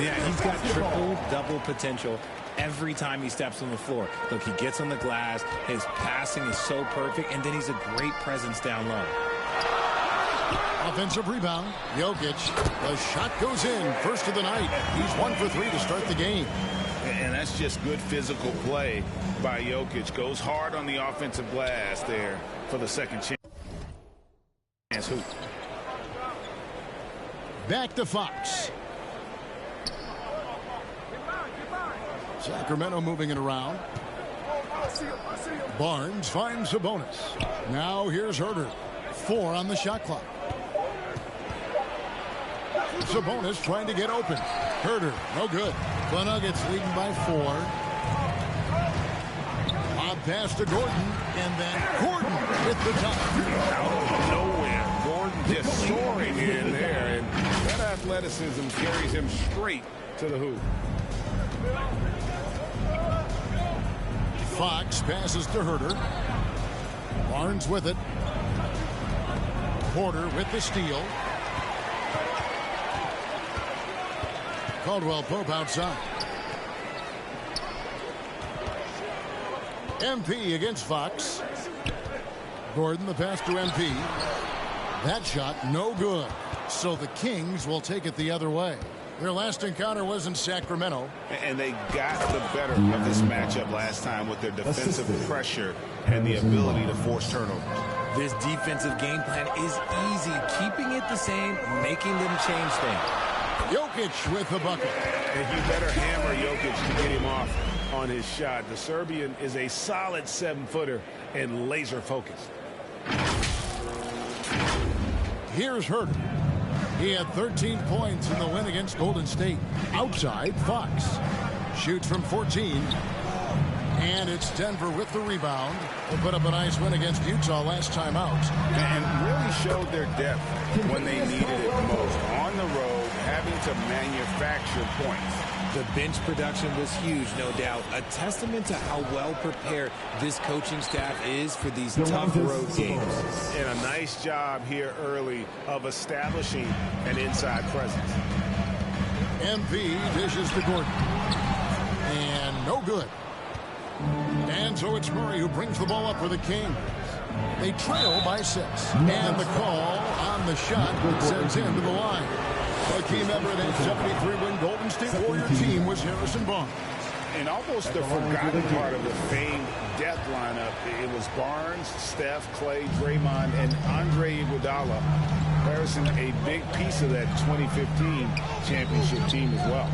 Yeah, he's got triple-double potential every time he steps on the floor. Look, he gets on the glass. His passing is so perfect, and then he's a great presence down low. Offensive rebound. Jokic. The shot goes in. First of the night. He's 1 for 3 to start the game. And that's just good physical play by Jokic. Goes hard on the offensive glass there for the second chance hoop. Back to Fox. Sacramento moving it around. Barnes finds Sabonis. Now here's Herter. 4 on the shot clock. Sabonis trying to get open. Herter, no good. The Nuggets leading by 4. Lob pass to Gordon, and then Gordon with the top. Out of nowhere, Gordon just soaring in there, and that athleticism carries him straight to the hoop. Fox passes to Herter. Barnes with it. Porter with the steal. Caldwell Pope outside. MP against Fox. Gordon the pass to MP. That shot no good. So the Kings will take it the other way. Their last encounter was in Sacramento. And they got the better of this matchup last time with their defensive pressure and the ability to force turnovers. This defensive game plan is easy. Keeping it the same, making them change things. Jokic with the bucket. And you better hammer Jokic to get him off on his shot. The Serbian is a solid 7-footer and laser focused. Here's Herter. He had 13 points in the win against Golden State. Outside, Fox. Shoots from 14. And it's Denver with the rebound. They put up a nice win against Utah last time out. And really showed their depth when they needed it most. On the road, having to manufacture points. The bench production was huge, no doubt. A testament to how well prepared this coaching staff is for these tough road games. And a nice job here early of establishing an inside presence. MP dishes to Gordon. And no good. And so it's Murray who brings the ball up for the Kings. They trail by 6. And the call on the shot that sends him to the line. A key member of that 73-win Golden State Warrior team was Harrison Barnes. And almost the forgotten part of the famed death lineup, it was Barnes, Steph, Clay, Draymond, and Andre Iguodala. Harrison, a big piece of that 2015 championship team as well.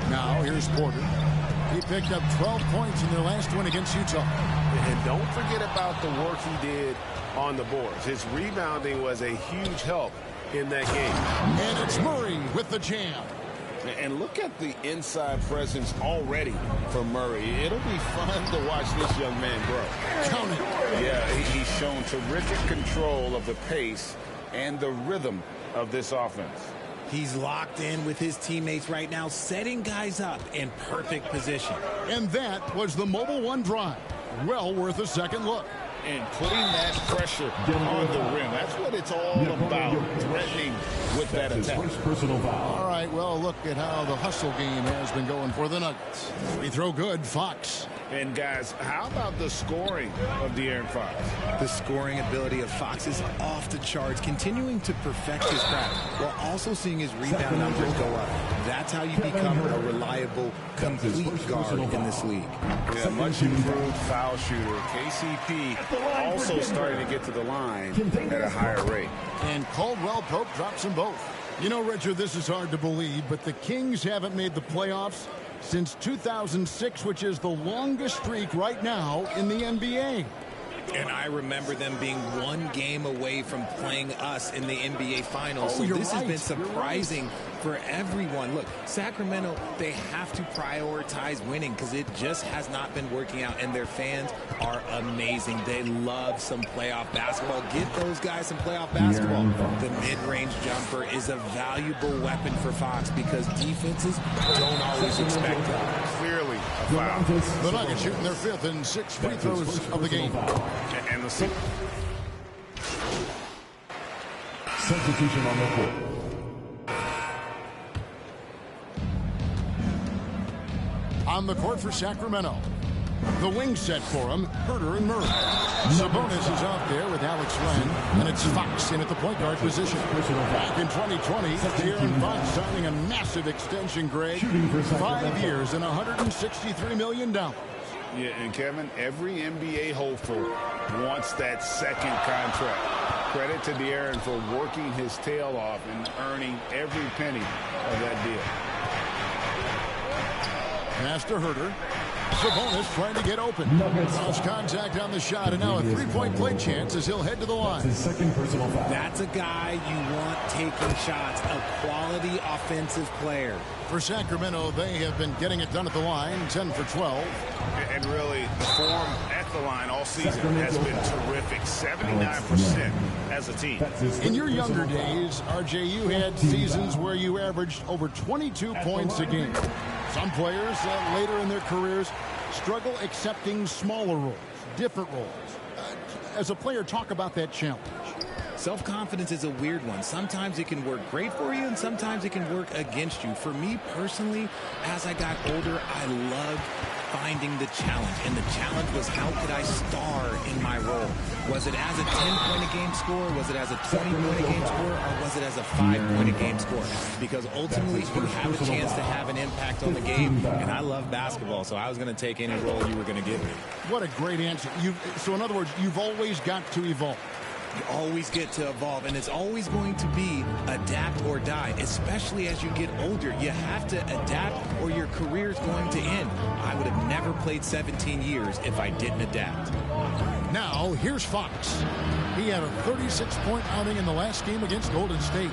Now here's Porter. He picked up 12 points in their last win against Utah. And don't forget about the work he did on the boards. His rebounding was a huge help in that game. And it's Murray with the jam. And look at the inside presence already for Murray. It'll be fun to watch this young man grow. Count it. Yeah, he's shown terrific control of the pace and the rhythm of this offense. He's locked in with his teammates right now, setting guys up in perfect position. And that was the Mobile One drive. Well worth a second look. And putting that pressure on the rim. That's what it's all about, threatening with that attack. All right, well, look at how the hustle game has been going for the Nuggets. Free throw good, Fox. And, guys, how about the scoring of De'Aaron Fox? The scoring ability of Fox is off the charts, continuing to perfect his craft while also seeing his rebound numbers go up. That's how you become a reliable, complete guard in this league. Yeah, much improved foul shooter. KCP also starting to get to the line at a higher rate. And Caldwell Pope drops them both. You know, Richard, this is hard to believe, but the Kings haven't made the playoffs since 2006, which is the longest streak right now in the NBA. And I remember them being one game away from playing us in the NBA Finals. So this has been surprising for everyone. Look, Sacramento, they have to prioritize winning because it just has not been working out. And their fans are amazing. They love some playoff basketball. Get those guys some playoff basketball. The mid-range jumper is a valuable weapon for Fox because defenses don't always expect it. Clearly a foul. The Nuggets shooting their 5th and 6th free throws of the game. And the substitution on the court. On the court for Sacramento. The wing set for him, Herter and Murray. Sabonis is out there with Alex Len, and it's Fox in at the point guard position. Back in 2020, De'Aaron Fox signing a massive extension, Greg. 5 years and $163 million. Yeah, and Kevin, every NBA hopeful wants that second contract. Credit to De'Aaron for working his tail off and earning every penny of that deal. Pass to Herter. Sabonis trying to get open. Lost contact on the shot, and now a three-point play chance as he'll head to the line. That's a guy you want taking shots, a quality offensive player. For Sacramento, they have been getting it done at the line, 10 for 12. And really, the form at the line all season has been terrific, 79% as a team. In your younger days, RJ, you had seasons where you averaged over 22 points a game. Some players later in their careers struggle accepting smaller roles, different roles. As a player, talk about that challenge. Self-confidence is a weird one. Sometimes it can work great for you, and sometimes it can work against you. For me personally, as I got older, I loved finding the challenge. And the challenge was, how could I star in my role? Was it as a 10-point-a-game scorer? Was it as a 20-point-a-game scorer? Or was it as a 5-point-a-game scorer? Because ultimately, you have a chance to have an impact on the game. And I love basketball, so I was going to take any role you were going to give me. What a great answer. So in other words, you've always got to evolve. You always get to evolve, and it's always going to be adapt or die, especially as you get older. You have to adapt or your career is going to end. I would have never played 17 years if I didn't adapt. Now, here's Fox. He had a 36-point outing in the last game against Golden State.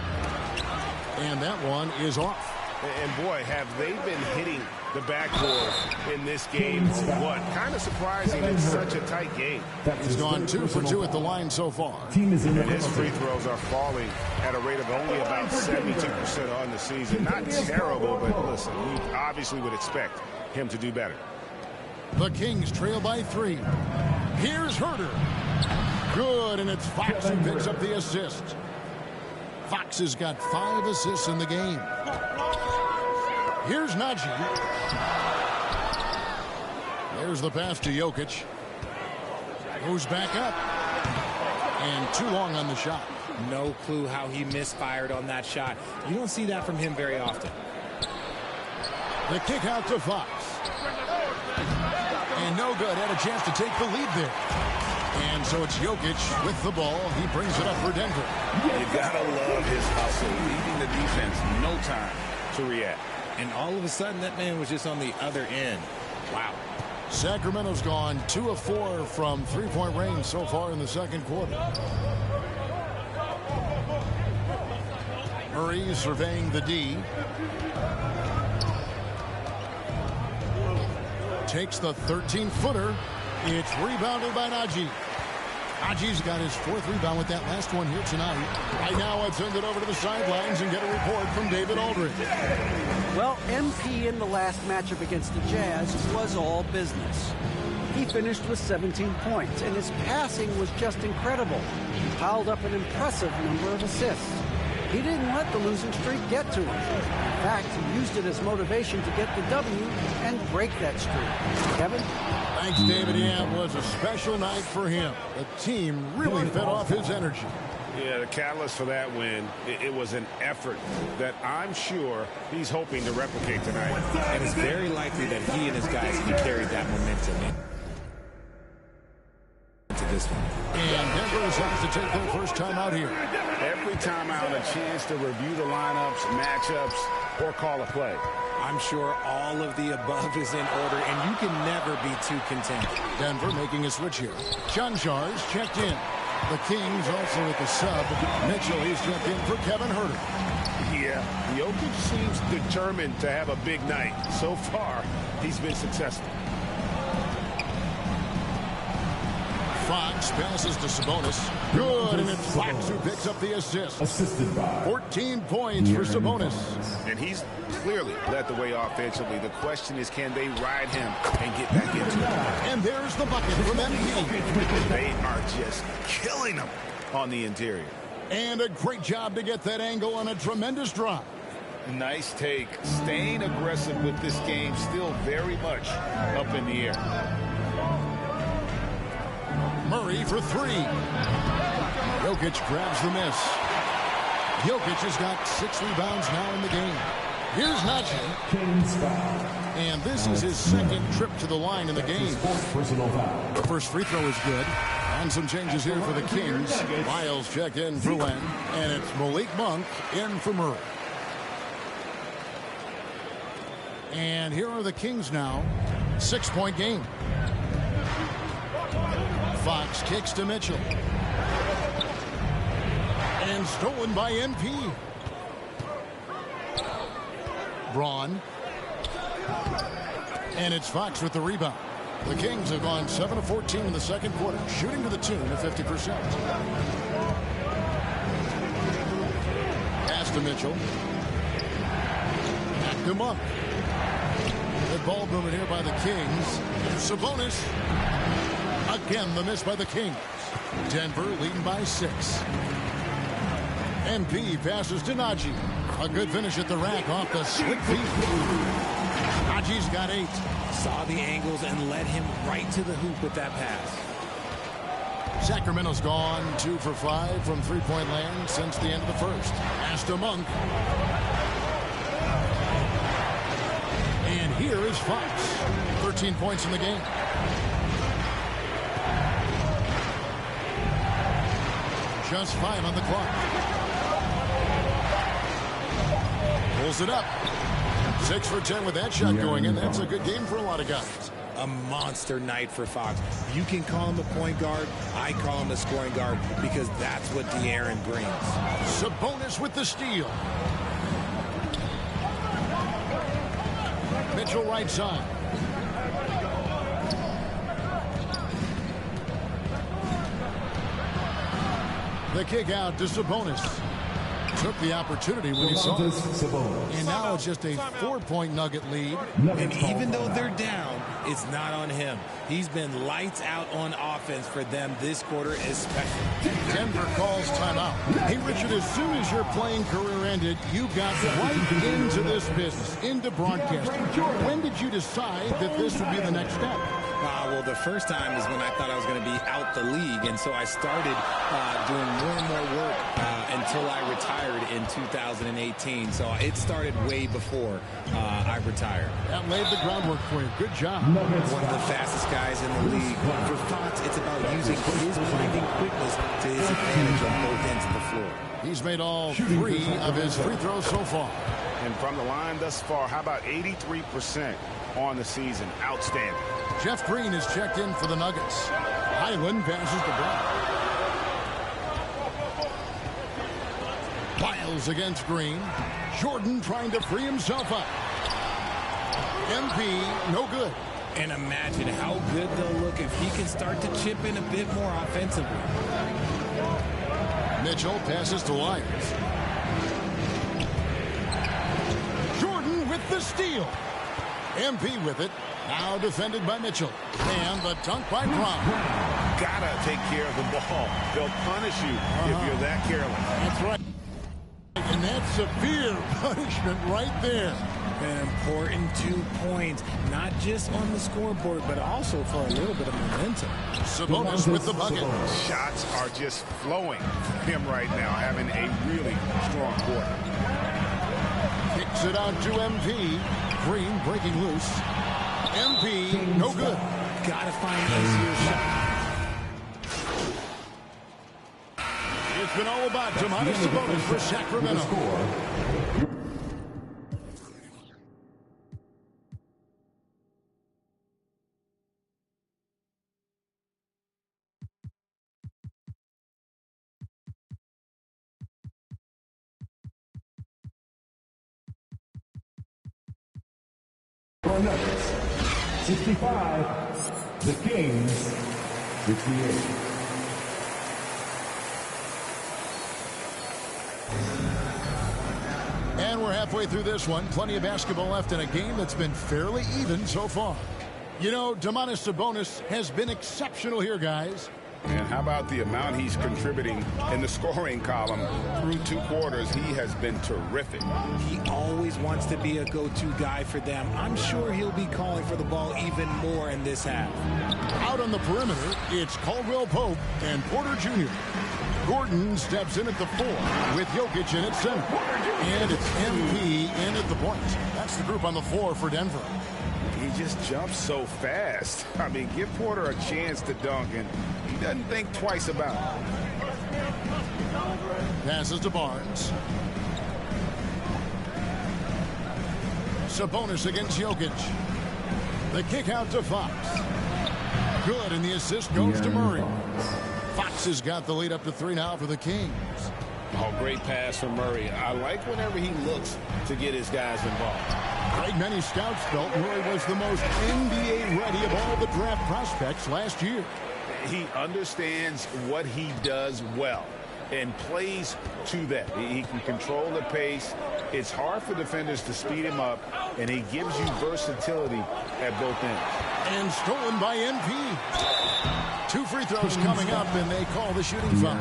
And that one is off. And boy, have they been hitting the backboard in this game or what? Kind of surprising it's such a tight game. He's gone 2 for 2 at the line so far. And his free throws are falling at a rate of only about 72% on the season. Not terrible, but listen, you obviously would expect him to do better. The Kings trail by 3. Here's Herter. Good, and it's Fox who picks up the assist. Fox has got 5 assists in the game. Here's Najee. There's the pass to Jokic. Goes back up. And too long on the shot. No clue how he misfired on that shot. You don't see that from him very often. The kick out to Fox. And no good. Had a chance to take the lead there. And so it's Jokic with the ball. He brings it up for Denver. You gotta love his hustle, leaving the defense no time to react. And all of a sudden, that man was just on the other end. Wow. Sacramento's gone 2 of 4 from three-point range so far in the second quarter. Murray surveying the D. Takes the 13-footer. It's rebounded by Najee. Najee's got his 4th rebound with that last one here tonight. Right now, let's send it over to the sidelines and get a report from David Aldridge. Well, MP in the last matchup against the Jazz was all business. He finished with 17 points, and his passing was just incredible. He piled up an impressive number of assists. He didn't let the losing streak get to him. In fact, he used it as motivation to get the W and break that streak. Kevin? Thanks, David. Yeah, it was a special night for him. The team really fed off his energy. Yeah, the catalyst for that win, it was an effort that I'm sure he's hoping to replicate tonight. And it's very likely that he and his guys can carry that momentum into this one. And Denver decides to take their first time out here. Every time out, a chance to review the lineups, matchups, or call a play. I'm sure all of the above is in order, and you can never be too content. Denver making a switch here. Chanjar's checked in. The Kings also with the sub. Mitchell, he's checked in for Kevin Herter. Yeah, Jokic seems determined to have a big night. So far, he's been successful. Fox passes to Sabonis. Good, and it's Fox who picks up the assist. 14 points for Sabonis. And he's clearly led the way offensively. The question is, can they ride him and get back into it? And there's the bucket from MP. They are just killing him on the interior. And a great job to get that angle on a tremendous drive. Nice take. Staying aggressive with this game, still very much up in the air. Murray for 3. Jokic grabs the miss. Jokic has got 6 rebounds now in the game. Here's Najee. And this is his second trip to the line in the game. The first free throw is good. And some changes here for the Kings. Miles checked in for Len. And it's Malik Monk in for Murray. And here are the Kings now. 6-point game. Fox kicks to Mitchell. And stolen by MP. Braun. And it's Fox with the rebound. The Kings have gone 7 of 14 in the second quarter, shooting to the tune of 50%. Pass to Mitchell. Back to Monk. Good ball movement here by the Kings. Sabonis. Again, the miss by the Kings. Denver leading by 6. MP passes to Najee. A good finish at the rack off the slick feet. Najee's got 8. Saw the angles and led him right to the hoop with that pass. Sacramento's gone 2 for 5 from three-point land since the end of the first. Pass to Monk. And here is Fox. 13 points in the game. Just 5 on the clock. Pulls it up. 6 for 10 with that shot going in. That's a good game for a lot of guys. A monster night for Fox. You can call him a point guard. I call him a scoring guard because that's what De'Aaron brings. Sabonis with the steal. Mitchell right side. The kick out to Sabonis. Took the opportunity when he saw it. And now it's just a 4-point Nugget lead. And even though they're down, it's not on him. He's been lights out on offense for them this quarter especially. Denver calls timeout. Hey, Richard, as soon as your playing career ended, you got right into this business, into broadcasting. When did you decide that this would be the next step? Well, the first time is when I thought I was going to be out the league, and so I started doing more and more work until I retired in 2018. So it started way before I retired. That laid the groundwork for you. Good job. One of the fastest guys in the league. For Fox, it's about using his blinding quickness to his advantage on both ends of the floor. He's made all 3 of his free throws so far. And from the line thus far, how about 83% on the season? Outstanding. Jeff Green is checked in for the Nuggets. Highland passes to Brown. Miles against Green. Jordan trying to free himself up. MP, no good. And imagine how good they'll look if he can start to chip in a bit more offensively. Mitchell passes to Lyons. Jordan with the steal. MP with it. Now defended by Mitchell. And the dunk by Brown. Gotta take care of the ball. They'll punish you if you're that careless. That's right. And that's severe punishment right there. An important 2 points, not just on the scoreboard, but also for a little bit of momentum. Sabonis with the bucket. Shots are just flowing for him right now, having a really strong quarter. Kicks it out to MP. Green breaking loose. MP, no good. Gotta find easier shot. It's been all about Domantas Sabonis for Sacramento. Nuggets 65, the Kings 68. And we're halfway through this one. Plenty of basketball left in a game that's been fairly even so far. You know, Domantas Sabonis has been exceptional here, guys. And how about the amount he's contributing in the scoring column through 2 quarters? He has been terrific. He always wants to be a go-to guy for them. I'm sure he'll be calling for the ball even more in this half. Out on the perimeter, it's Caldwell Pope and Porter Jr. Gordon steps in at the 4 with Jokic in at center. And it's MP in at the point. That's the group on the floor for Denver. He just jumps so fast. I mean, give Porter a chance to dunk, and he doesn't think twice about it. Passes to Barnes. Sabonis against Jokic. The kick out to Fox. Good, and the assist goes to Murray. Fox has got the lead up to 3 now for the Kings. Oh, great pass from Murray. I like whenever he looks to get his guys involved. Great many scouts felt Murray was the most NBA-ready of all the draft prospects last year. He understands what he does well and plays to that. He can control the pace. It's hard for defenders to speed him up, and he gives you versatility at both ends. And stolen by NP. 2 free throws coming up, and they call the shooting foul.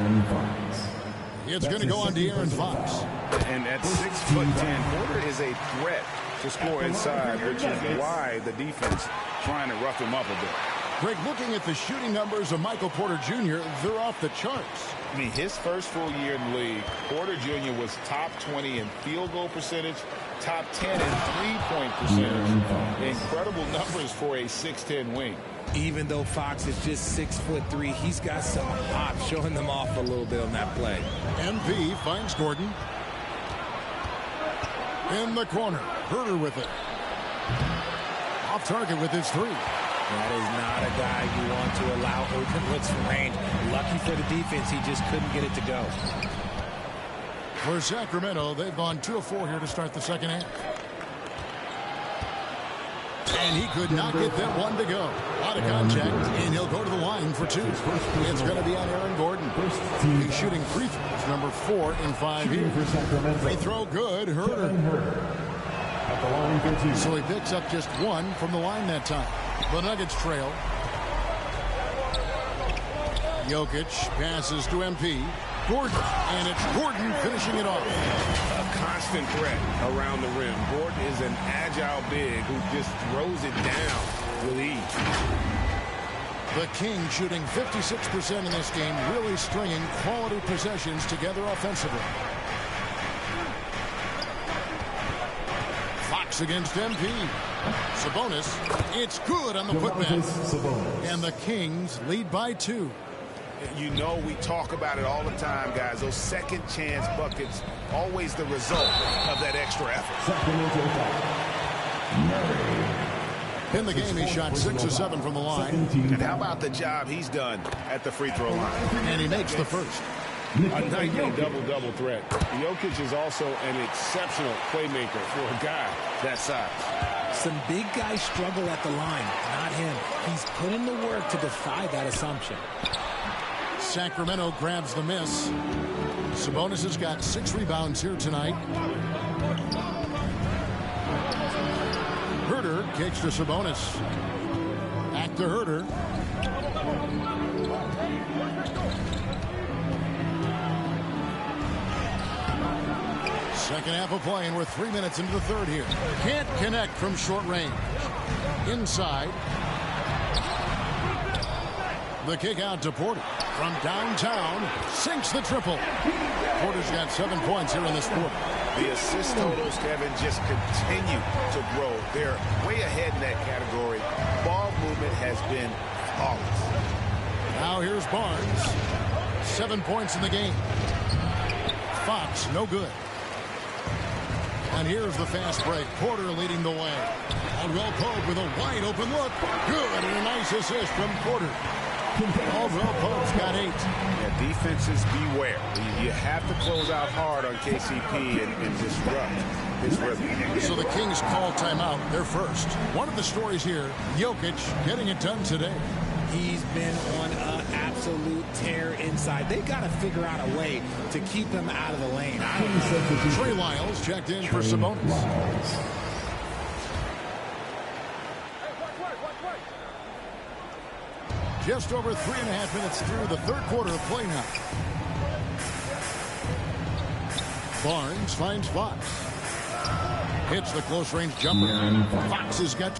It's going to go on to Aaron Fox. And at 6'10", Porter is a threat to score inside, which is why the defense trying to rough him up a bit. Greg, looking at the shooting numbers of Michael Porter Jr., they're off the charts. I mean, his first full year in the league, Porter Jr. was top 20 in field goal percentage, top 10 in three-point percentage. Incredible numbers for a 6'10" wing. Even though Fox is just 6'3", he's got some hop, showing them off a little bit on that play. MP finds Gordon. In the corner, Herter with it. Off target with his 3. That is not a guy you want to allow open looks from range. Lucky for the defense, he just couldn't get it to go. For Sacramento, they've gone 2 of 4 here to start the second half. And he could not get that one to go. Out of contact, and he'll go to the line for 2. It's going to be on Aaron Gordon. He's shooting free throws, number 4 in 5 here. Free throw good, Herder. So he picks up just 1 from the line that time. The Nuggets trail. Jokic passes to MP. Gordon, and it's Gordon finishing it off. A constant threat around the rim. Gordon is an agile big who just throws it down with ease. The Kings shooting 56% in this game, really stringing quality possessions together offensively. Fox against MP. Sabonis, it's good on the putback. And the Kings lead by 2. You know, we talk about it all the time, guys. Those second chance buckets, always the result of that extra effort. In the game, he shot 6 of 7 from the line. And how about the job he's done at the free throw line? And he makes the first. A nightly double-double threat. Jokic is also an exceptional playmaker for a guy that size. Some big guys struggle at the line, not him. He's put in the work to defy that assumption. Sacramento grabs the miss. Sabonis has got 6 rebounds here tonight. Herder kicks to Sabonis. Back to Herder. Second half of play, and we're 3 minutes into the third here. Can't connect from short range. Inside. The kick out to Porter. From downtown, sinks the triple. Porter's got 7 points here in this quarter. The assist totals, Kevin, just continue to grow. They're way ahead in that category. Ball movement has been flawless. Now here's Barnes. 7 points in the game. Fox, no good. And here's the fast break. Porter leading the way. Caldwell Pope with a wide open look. Good, and a nice assist from Porter. Caldwell Pope's got 8. Yeah, defenses beware. You have to close out hard on KCP and disrupt his rhythm. So the Kings call timeout. They're first. One of the stories here, Jokic getting it done today. He's been on an absolute tear inside. They got to figure out a way to keep him out of the lane. Trey Lyles checked in for Sabonis. Just over 3.5 minutes through the third quarter of play now. Barnes finds Fox. Hits the close range jumper. Fox has got.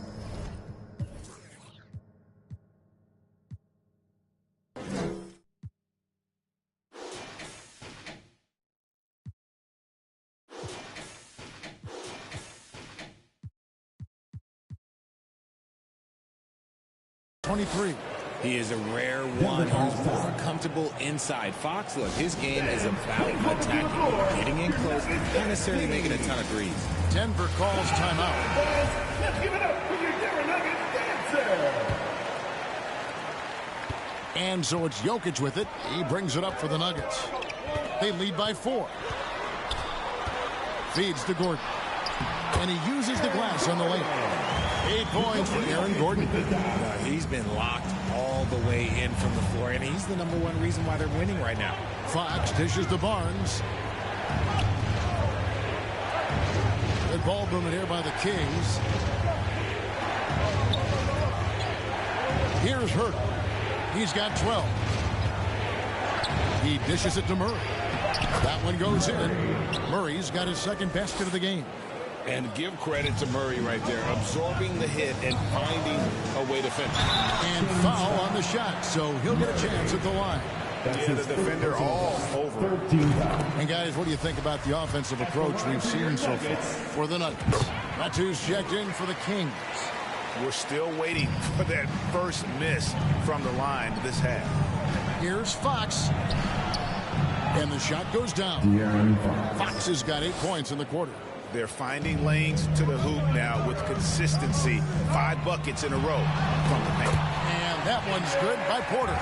He is a rare one who's more comfortable inside. Fox, look, his game is about attacking, getting in close, not necessarily making a ton of threes. Denver calls timeout. Let's give it up for your Denver Nuggets dancer. And so it's Jokic with it. He brings it up for the Nuggets. They lead by 4. Feeds to Gordon. And he uses the glass on the lane. 8 points for Aaron Gordon. He's been locked all the way in from the floor, and he's the #1 reason why they're winning right now. Fox dishes to Barnes. Good ball movement here by the Kings. Here's Herder. He's got 12. He dishes it to Murray. That one goes in. Murray's got his second basket of the game. And give credit to Murray right there, absorbing the hit and finding a way to finish. And foul on the shot, so he'll get a chance at the line. Yeah, the defender all over. And guys, what do you think about the offensive approach we've seen so far for the Nuggets? Matthews checked in for the Kings. We're still waiting for that first miss from the line this half. Here's Fox. And the shot goes down. Fox has got 8 points in the quarter. They're finding lanes to the hoop now with consistency. 5 buckets in a row from the paint. And that one's good by Porter.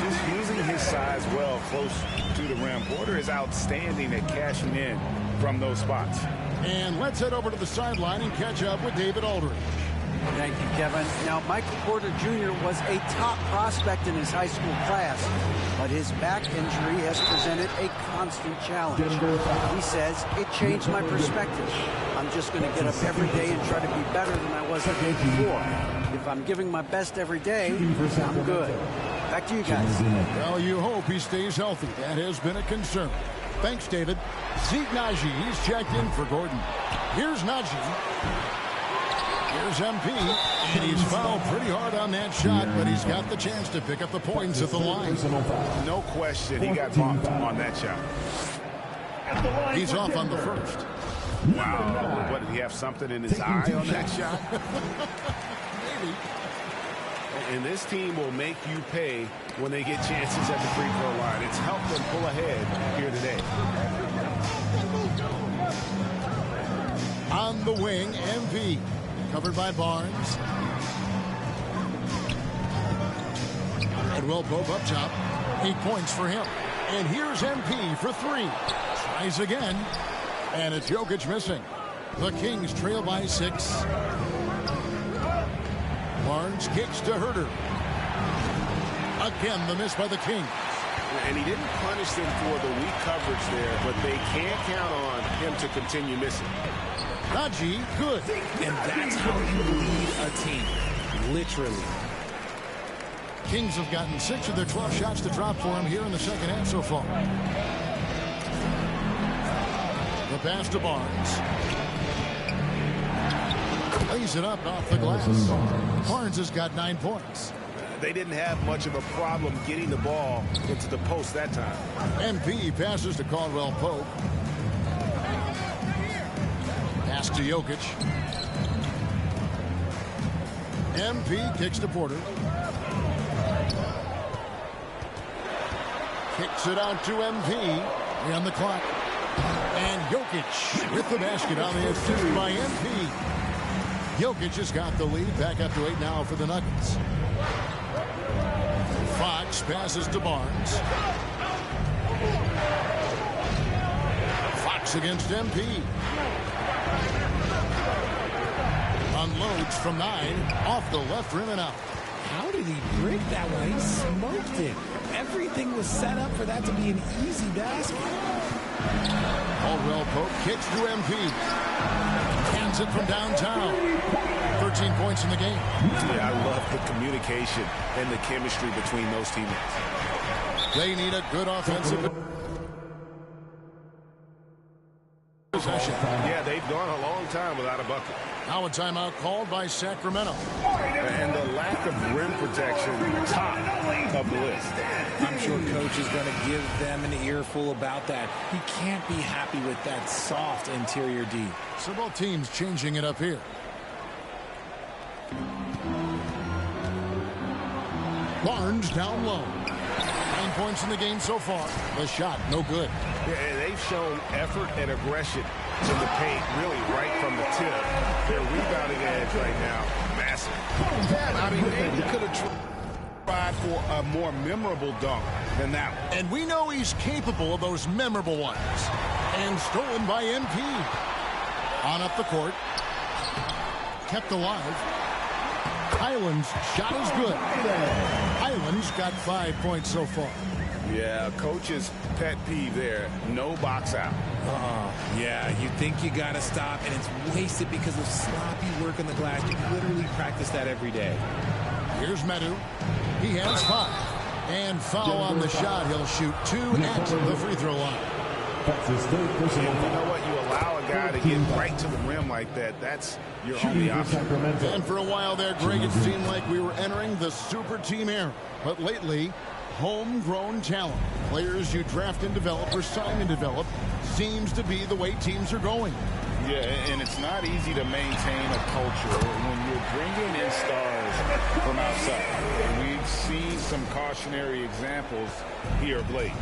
Just using his size well close to the rim. Porter is outstanding at cashing in from those spots. And let's head over to the sideline and catch up with David Aldridge. Thank you, Kevin. Now, Michael Porter Jr. was a top prospect in his high school class, but his back injury has presented a constant challenge. He says, it changed my perspective. I'm just going to get up every day and try to be better than I was the day before. If I'm giving my best every day, I'm good. Back to you guys. Well, you hope he stays healthy. That has been a concern. Thanks, David. Zeke Najee, he's checked in for Gordon. Here's Najee. Here's MP, and he's fouled pretty hard on that shot, but he's got the chance to pick up the points at the line. No question, he got bumped on that shot. He's off on the first. Wow, what, did he have something in his eye on that shot? Maybe. And this team will make you pay when they get chances at the free throw line. It's helped them pull ahead here today. On the wing, MP. Covered by Barnes. And Will Pope up top. 8 points for him. And here's MP for 3. Tries again. And it's Jokic missing. The Kings trail by 6. Barnes kicks to Herter. Again, the miss by the Kings. And he didn't punish them for the weak coverage there, but they can't count on him to continue missing. Najee, good. And that's how you lead a team. Literally. Kings have gotten 6 of their 12 shots to drop for him here in the second half so far. The pass to Barnes. Lays it up off the glass. Barnes has got 9 points. They didn't have much of a problem getting the ball into the post that time. MP passes to Caldwell Pope. Pass to Jokic. MP kicks to Porter. Kicks it out to MP. We're on the clock. And Jokic with the basket on the assist by MP. Jokic has got the lead. Back up to 8 now for the Nuggets. Fox passes to Barnes. Fox against MP. Unloads from 9. Off the left rim and out. How did he break that one? He smoked it. Everything was set up for that to be an easy basket. Caldwell Pope kicks to MP. Hands it from downtown. 13 points in the game. Yeah, I love the communication and the chemistry between those teammates. They need a good offensive possession. Yeah, they've gone a long time without a bucket. Now a timeout called by Sacramento. And the lack of rim protection, top of the list. I'm sure coach is going to give them an earful about that. He can't be happy with that soft interior D. So both teams changing it up here. Barnes down low. 9 points in the game so far. The shot, no good. Yeah, they've shown effort and aggression in the paint, really right from the tip. Their rebounding edge right now, massive. Yeah, I mean, they could have tried for a more memorable dunk than that one. And we know he's capable of those memorable ones. And stolen by MP. On up the court. Kept alive. Highland's shot is good. Highland's got 5 points so far. Yeah, coach's pet peeve there. No box out. Yeah, you think you got to stop, and it's wasted because of sloppy work on the glass. You literally practice that every day. Here's Medu. He has 5. And foul on the shot. He'll shoot 2 at the free throw line. And you know what? You allow a guy to get right to the rim like that. That's your only option. And for a while there, Greg, it seemed like we were entering the super team era. But lately, homegrown talent, players you draft and develop or sign and develop, seems to be the way teams are going. Yeah, and it's not easy to maintain a culture when you're bringing in stars from outside. We've seen some cautionary examples here of late.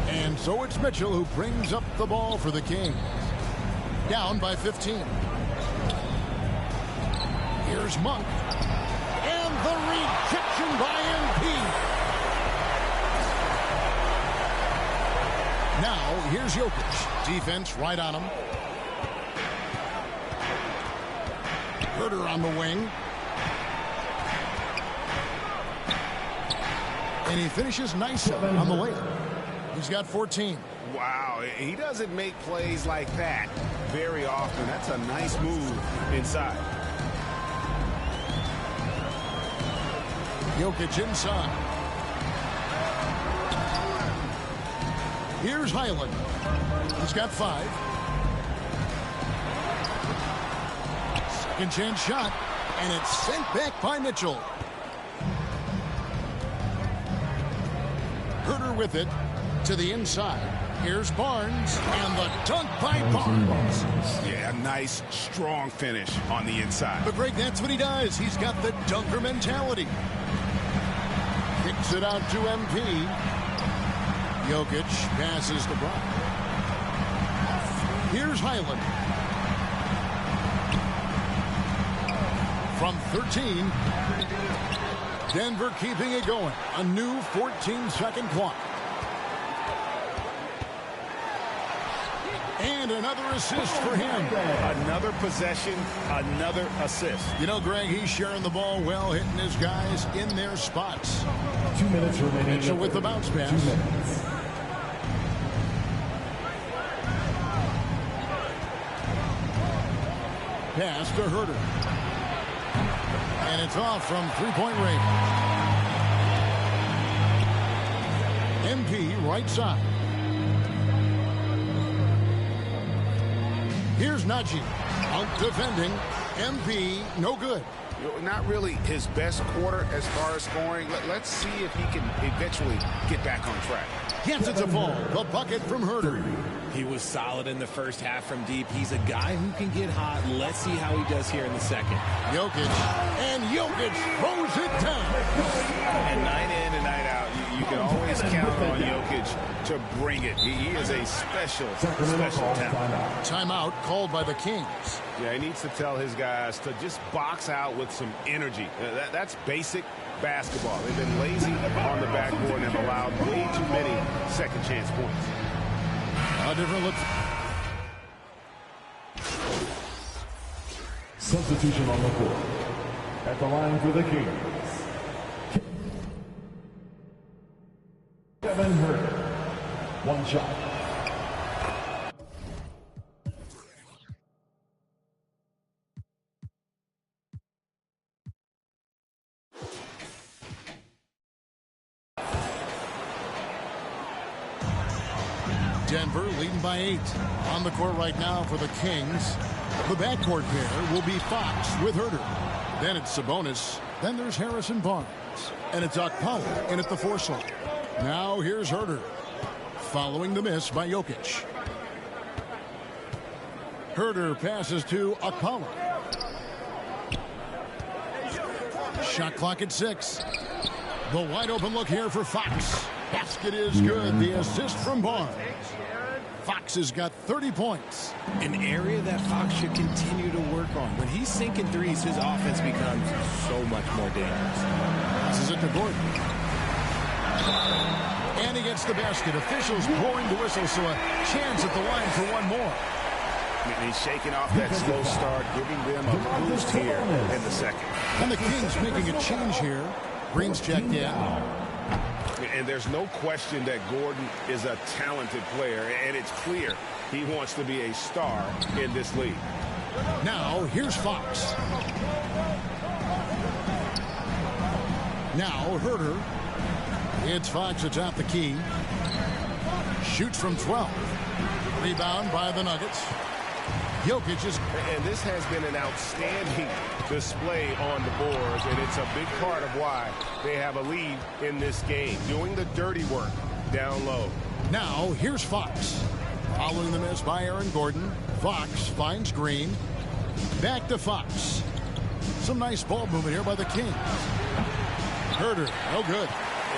And so it's Mitchell who brings up the ball for the Kings. Down by 15. Here's Monk. And the rejection by MP. Now, here's Jokic. Defense right on him. Herder on the wing. And he finishes nicely on the layup. He's got 14. Wow, he doesn't make plays like that very often. That's a nice move inside. Jokic inside. Here's Highland. He's got 5. Second chance shot, and it's sent back by Mitchell. Herder with it to the inside. Here's Barnes, and the dunk by Barnes. Yeah, nice, strong finish on the inside. But Greg, that's what he does. He's got the dunker mentality. Kicks it out to MP. Jokic passes to Brown. Here's Highland. From 13. Denver keeping it going. A new 14-second clock. And another assist for him. Another possession, another assist. You know, Greg, he's sharing the ball well, hitting his guys in their spots. 2 minutes remaining. Mitchell with the bounce pass. 2 minutes. Pass to Herder. And it's off from three-point range. MP right side. Here's Najee. Out defending. MP no good. Not really his best quarter as far as scoring. Let's see if he can eventually get back on track. Gets it to fall. The bucket from Herder. He was solid in the first half from deep. He's a guy who can get hot. Let's see how he does here in the second. Jokic. And Jokic throws it down. And night in and night out, you can always count on Jokic to bring it. He is a special talent. Timeout called by the Kings. Yeah, he needs to tell his guys to just box out with some energy. That's basic basketball. They've been lazy on the backboard and have allowed way too many second chance points. A different look. Substitution on the court. At the line for the Kings, Kevin Herder. 1 shot. Denver leading by 8. On the court right now for the Kings. The backcourt pair will be Fox with Herder. Then it's Sabonis. Then there's Harrison Barnes. And it's Okpala in at the 4 slot. Now here's Herder. Following the miss by Jokic. Herder passes to Okpala. Shot clock at 6. The wide open look here for Fox. Basket is good. The assist from Barnes. Fox has got 30 points. An area that Fox should continue to work on. When he's sinking threes, his offense becomes so much more dangerous. Passes it to Gordon. And he gets the basket. Officials blowing the whistle, so a chance at the line for one more. And he's shaking off that slow start, giving them a boost here in the second. And the Kings making a change here. Green's checked in. And there's no question that Gordon is a talented player, and it's clear he wants to be a star in this league. Now, here's Fox. Now, Herder. It's Fox atop the key. Shoots from 12. Rebound by the Nuggets. Jokic is... And this has been an outstanding display on the boards, and it's a big part of why they have a lead in this game, doing the dirty work down low. Now, here's Fox. Following the miss by Aaron Gordon, Fox finds Green. Back to Fox. Some nice ball movement here by the Kings. Herder, no good.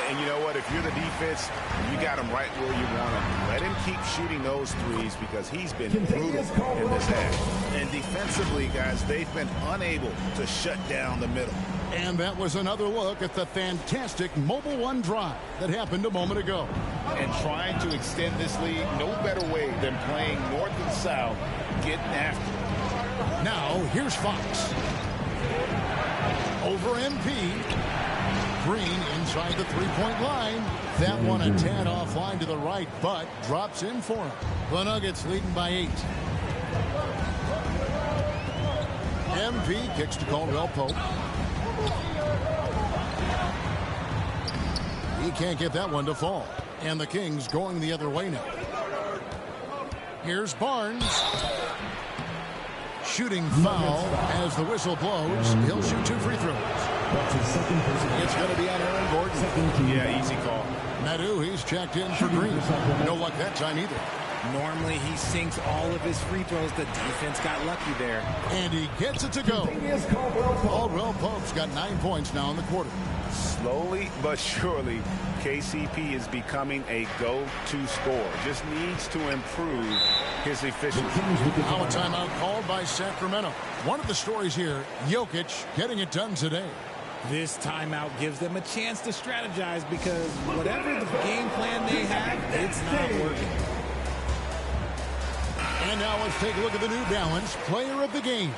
And you know what? If you're the defense, you got him right where you want him. Let him keep shooting those threes because he's been brutal in this half. And defensively, guys, they've been unable to shut down the middle. And that was another look at the fantastic Mobile One drive that happened a moment ago. And trying to extend this lead, no better way than playing north and south, getting after it. Now, here's Fox. for MP. Green inside the three-point line. That one a tad offline to the right, but drops in for him. The Nuggets leading by 8. MP kicks to Caldwell Pope. He can't get that one to fall. And the Kings going the other way now. Here's Barnes. Shooting foul as the whistle blows. He'll shoot 2 free throws. It's going to be on Aaron Gordon. Yeah, easy call. Nadu, he's checked in for Green. No luck that time either. Normally he sinks all of his free throws. The defense got lucky there. And he gets it to go. Caldwell Pope's got 9 points now in the quarter. Slowly but surely, KCP is becoming a go-to scorer. Just needs to improve his efficiency. Now a timeout called by Sacramento. One of the stories here, Jokic getting it done today. This timeout gives them a chance to strategize because whatever the game plan they have, it's not working. And now let's take a look at the New Balance player of the game,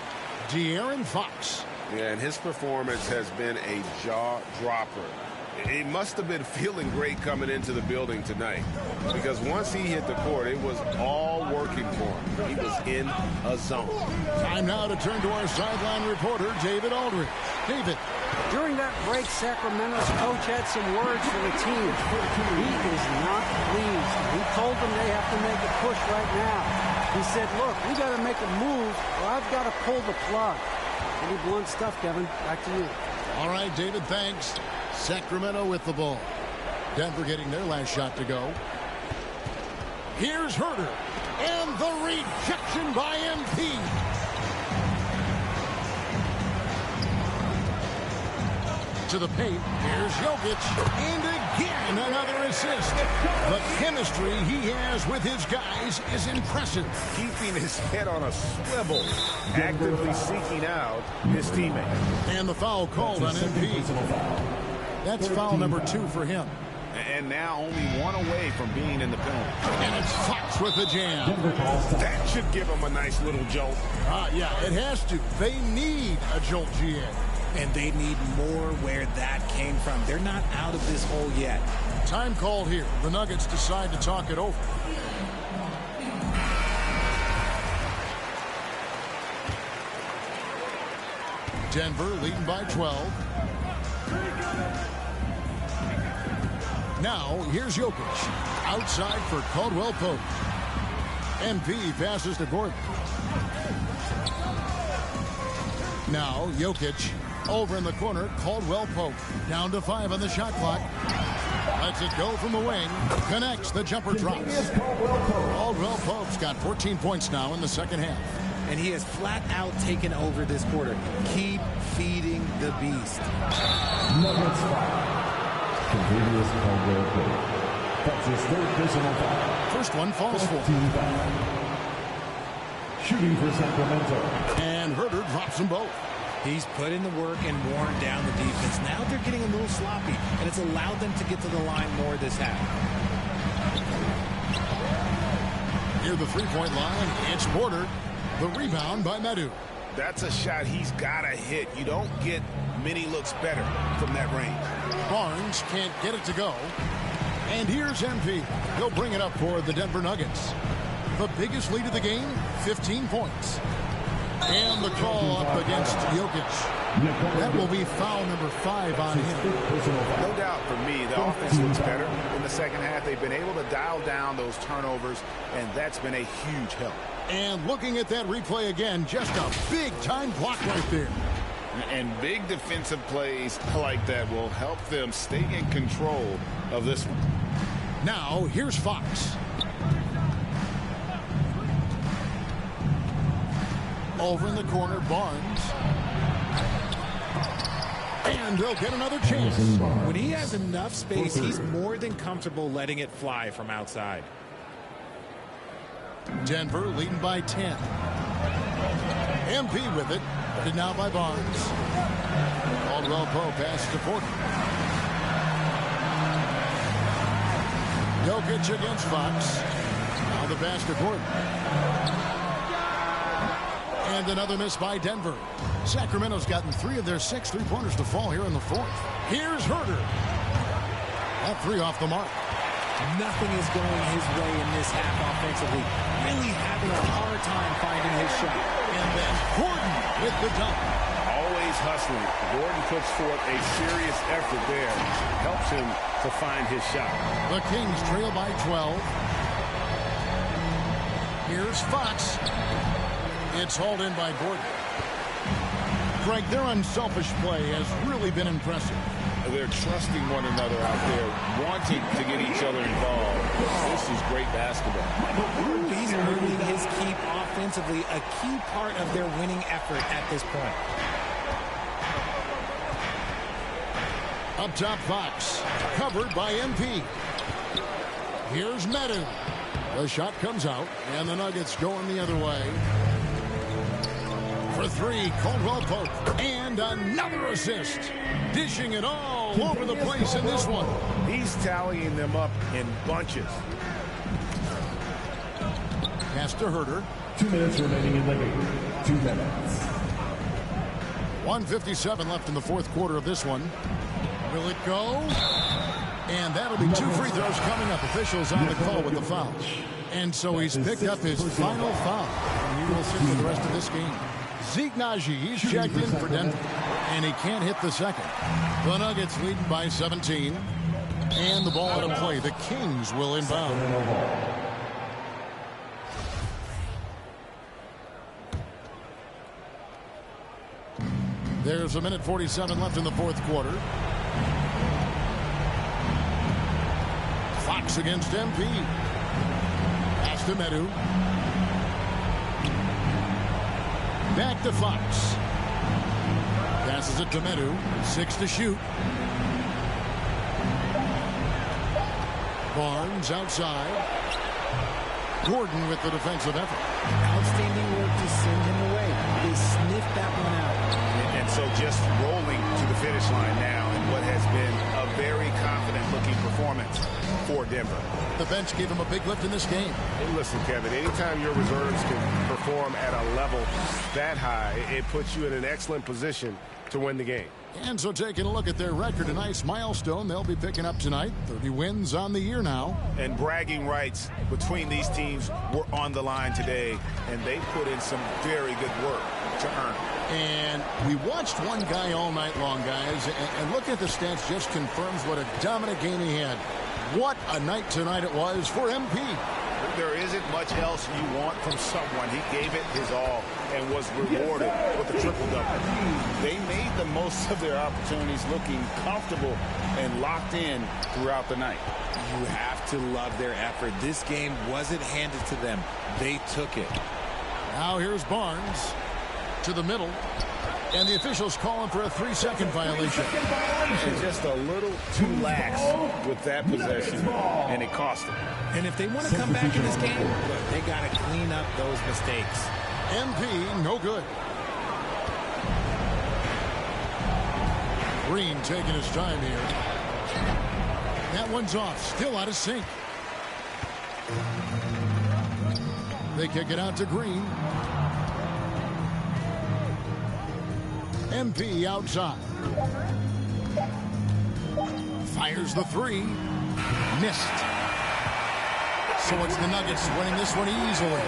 De'Aaron Fox. Yeah, and his performance has been a jaw-dropper. He must have been feeling great coming into the building tonight because once he hit the court, it was all working for him. He was in a zone. Time now to turn to our sideline reporter, David Aldridge. David. During that break, Sacramento's coach had some words for the team. He is not pleased. He told them they have to make a push right now. He said, look, we got to make a move or I've got to pull the plug. Pretty blunt stuff, Kevin. Back to you. All right, David, thanks. Sacramento with the ball. Denver getting their last shot to go. Here's Herter. And the rejection by MP. To the paint. Here's Jokic. And again, another assist. The chemistry he has with his guys is impressive. Keeping his head on a swivel. Actively seeking out his teammate. And the foul called on MP. That's foul number 2 for him. And now only one away from being in the penalty. And it's Fox with the jam. That should give him a nice little jolt. Yeah, it has to. They need a jolt, GA. And they need more where that came from. They're not out of this hole yet. Time called here. The Nuggets decide to talk it over. Denver leading by 12. Now, here's Jokic. Outside for Caldwell Pope. MP passes to Gordon. Now, Jokic over in the corner. Caldwell Pope down to 5 on the shot clock. Lets it go from the wing. Connects. The jumper drops. Caldwell Pope's got 14 points now in the second half. And he has flat out taken over this quarter. Keep feeding the beast. Nuggets foul. Contagious Caldwell Pope. That's his third personal foul. First one falls for. Shooting for Sacramento. And Herter drops them both. He's put in the work and worn down the defense. Now they're getting a little sloppy, and it's allowed them to get to the line more this half. Near the three-point line, it's Porter. The rebound by Nadu. That's a shot he's got to hit. You don't get many looks better from that range. Barnes can't get it to go. And here's MP. He'll bring it up for the Denver Nuggets. The biggest lead of the game, 15 points. And the call up against Jokic. That will be foul number 5 on him. No doubt for me, the offense looks better in the second half. They've been able to dial down those turnovers, and that's been a huge help. And looking at that replay again, just a big-time block right there. And big defensive plays like that will help them stay in control of this one. Now, here's Fox. Over in the corner, Barnes. And they'll get another chance. When he has enough space, he's more than comfortable letting it fly from outside. Denver leading by 10. MP with it. Headed now by Barnes. Caldwell Pope passes to Porter. Jokic against Fox. Now the pass to Gordon. And another miss by Denver. Sacramento's gotten 3 of their 6 3-pointers to fall here in the 4th. Here's Herter. That 3 off the mark. Nothing is going his way in this half offensively. Really having a hard time finding his shot. And then Gordon with the dunk. Always hustling. Gordon puts forth a serious effort there. Helps him to find his shot. The Kings trail by 12. Here's Fox. It's hauled in by Gordon. Greg, their unselfish play has really been impressive. They're trusting one another out there, wanting to get each other involved. This is great basketball. He's earning his keep offensively, a key part of their winning effort at this point. Up top, Fox. Covered by MP. Here's Medu. The shot comes out, and the Nuggets going the other way. For 3, Caldwell Pope. And another assist. Dishing it all over the place in this one. He's tallying them up in bunches. Pass to Herter. 2 minutes remaining in the game. 2 minutes. 1:57 left in the 4th quarter of this one. Will it go? And that'll be 2 free throws coming up. Officials on the call with the foul. And so he's picked up his final foul. And he will sit for the rest of this game. Zeke Naji, he's checked in for Denver. And he can't hit the second. The Nuggets leading by 17. And the ball out of play. The Kings will inbound. There's 1:47 left in the 4th quarter. Fox against MP. Pass to Medu. Back to Fox. Passes it to Medu. 6 to shoot. Barnes outside. Gordon with the defensive effort. Outstanding work to send him away. They sniffed that one out. And so just rolling to the finish line now in what has been a very confident-looking performance for Denver. The bench gave him a big lift in this game. Hey, listen, Kevin, anytime your reserves can perform at a level that high, it puts you in an excellent position to win the game. And so taking a look at their record, a nice milestone they'll be picking up tonight. 30 wins on the year now. And bragging rights between these teams were on the line today, and they put in some very good work to earn it. And we watched one guy all night long, guys, and looking at the stats just confirms what a dominant game he had. What a night tonight it was for MP. There isn't much else you want from someone. He gave it his all and was rewarded with a triple-double. They made the most of their opportunities, looking comfortable and locked in throughout the night. You have to love their effort. This game wasn't handed to them. They took it. Now here's Barnes to the middle. And the officials calling for a 3-second violation. And just a little too lax with that possession, and it cost them. And if they want to come back in this game, look, they got to clean up those mistakes. MP, no good. Green taking his time here. That one's off, still out of sync. They kick it out to Green. MP outside. Fires the 3. Missed. So it's the Nuggets winning this one easily.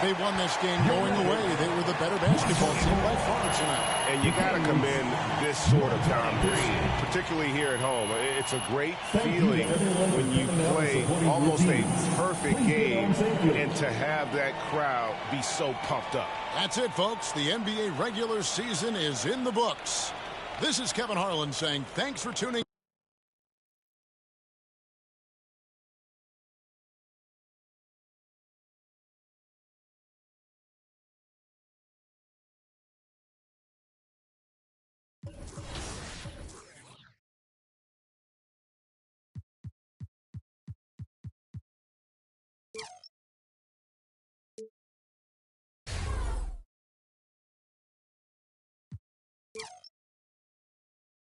They won this game going away. They were the better basketball team by far tonight. And you got to commend this sort of dominance, particularly here at home. It's a great feeling when you play almost a perfect game and to have that crowd be so pumped up. That's it, folks. The NBA regular season is in the books. This is Kevin Harlan saying thanks for tuning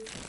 in.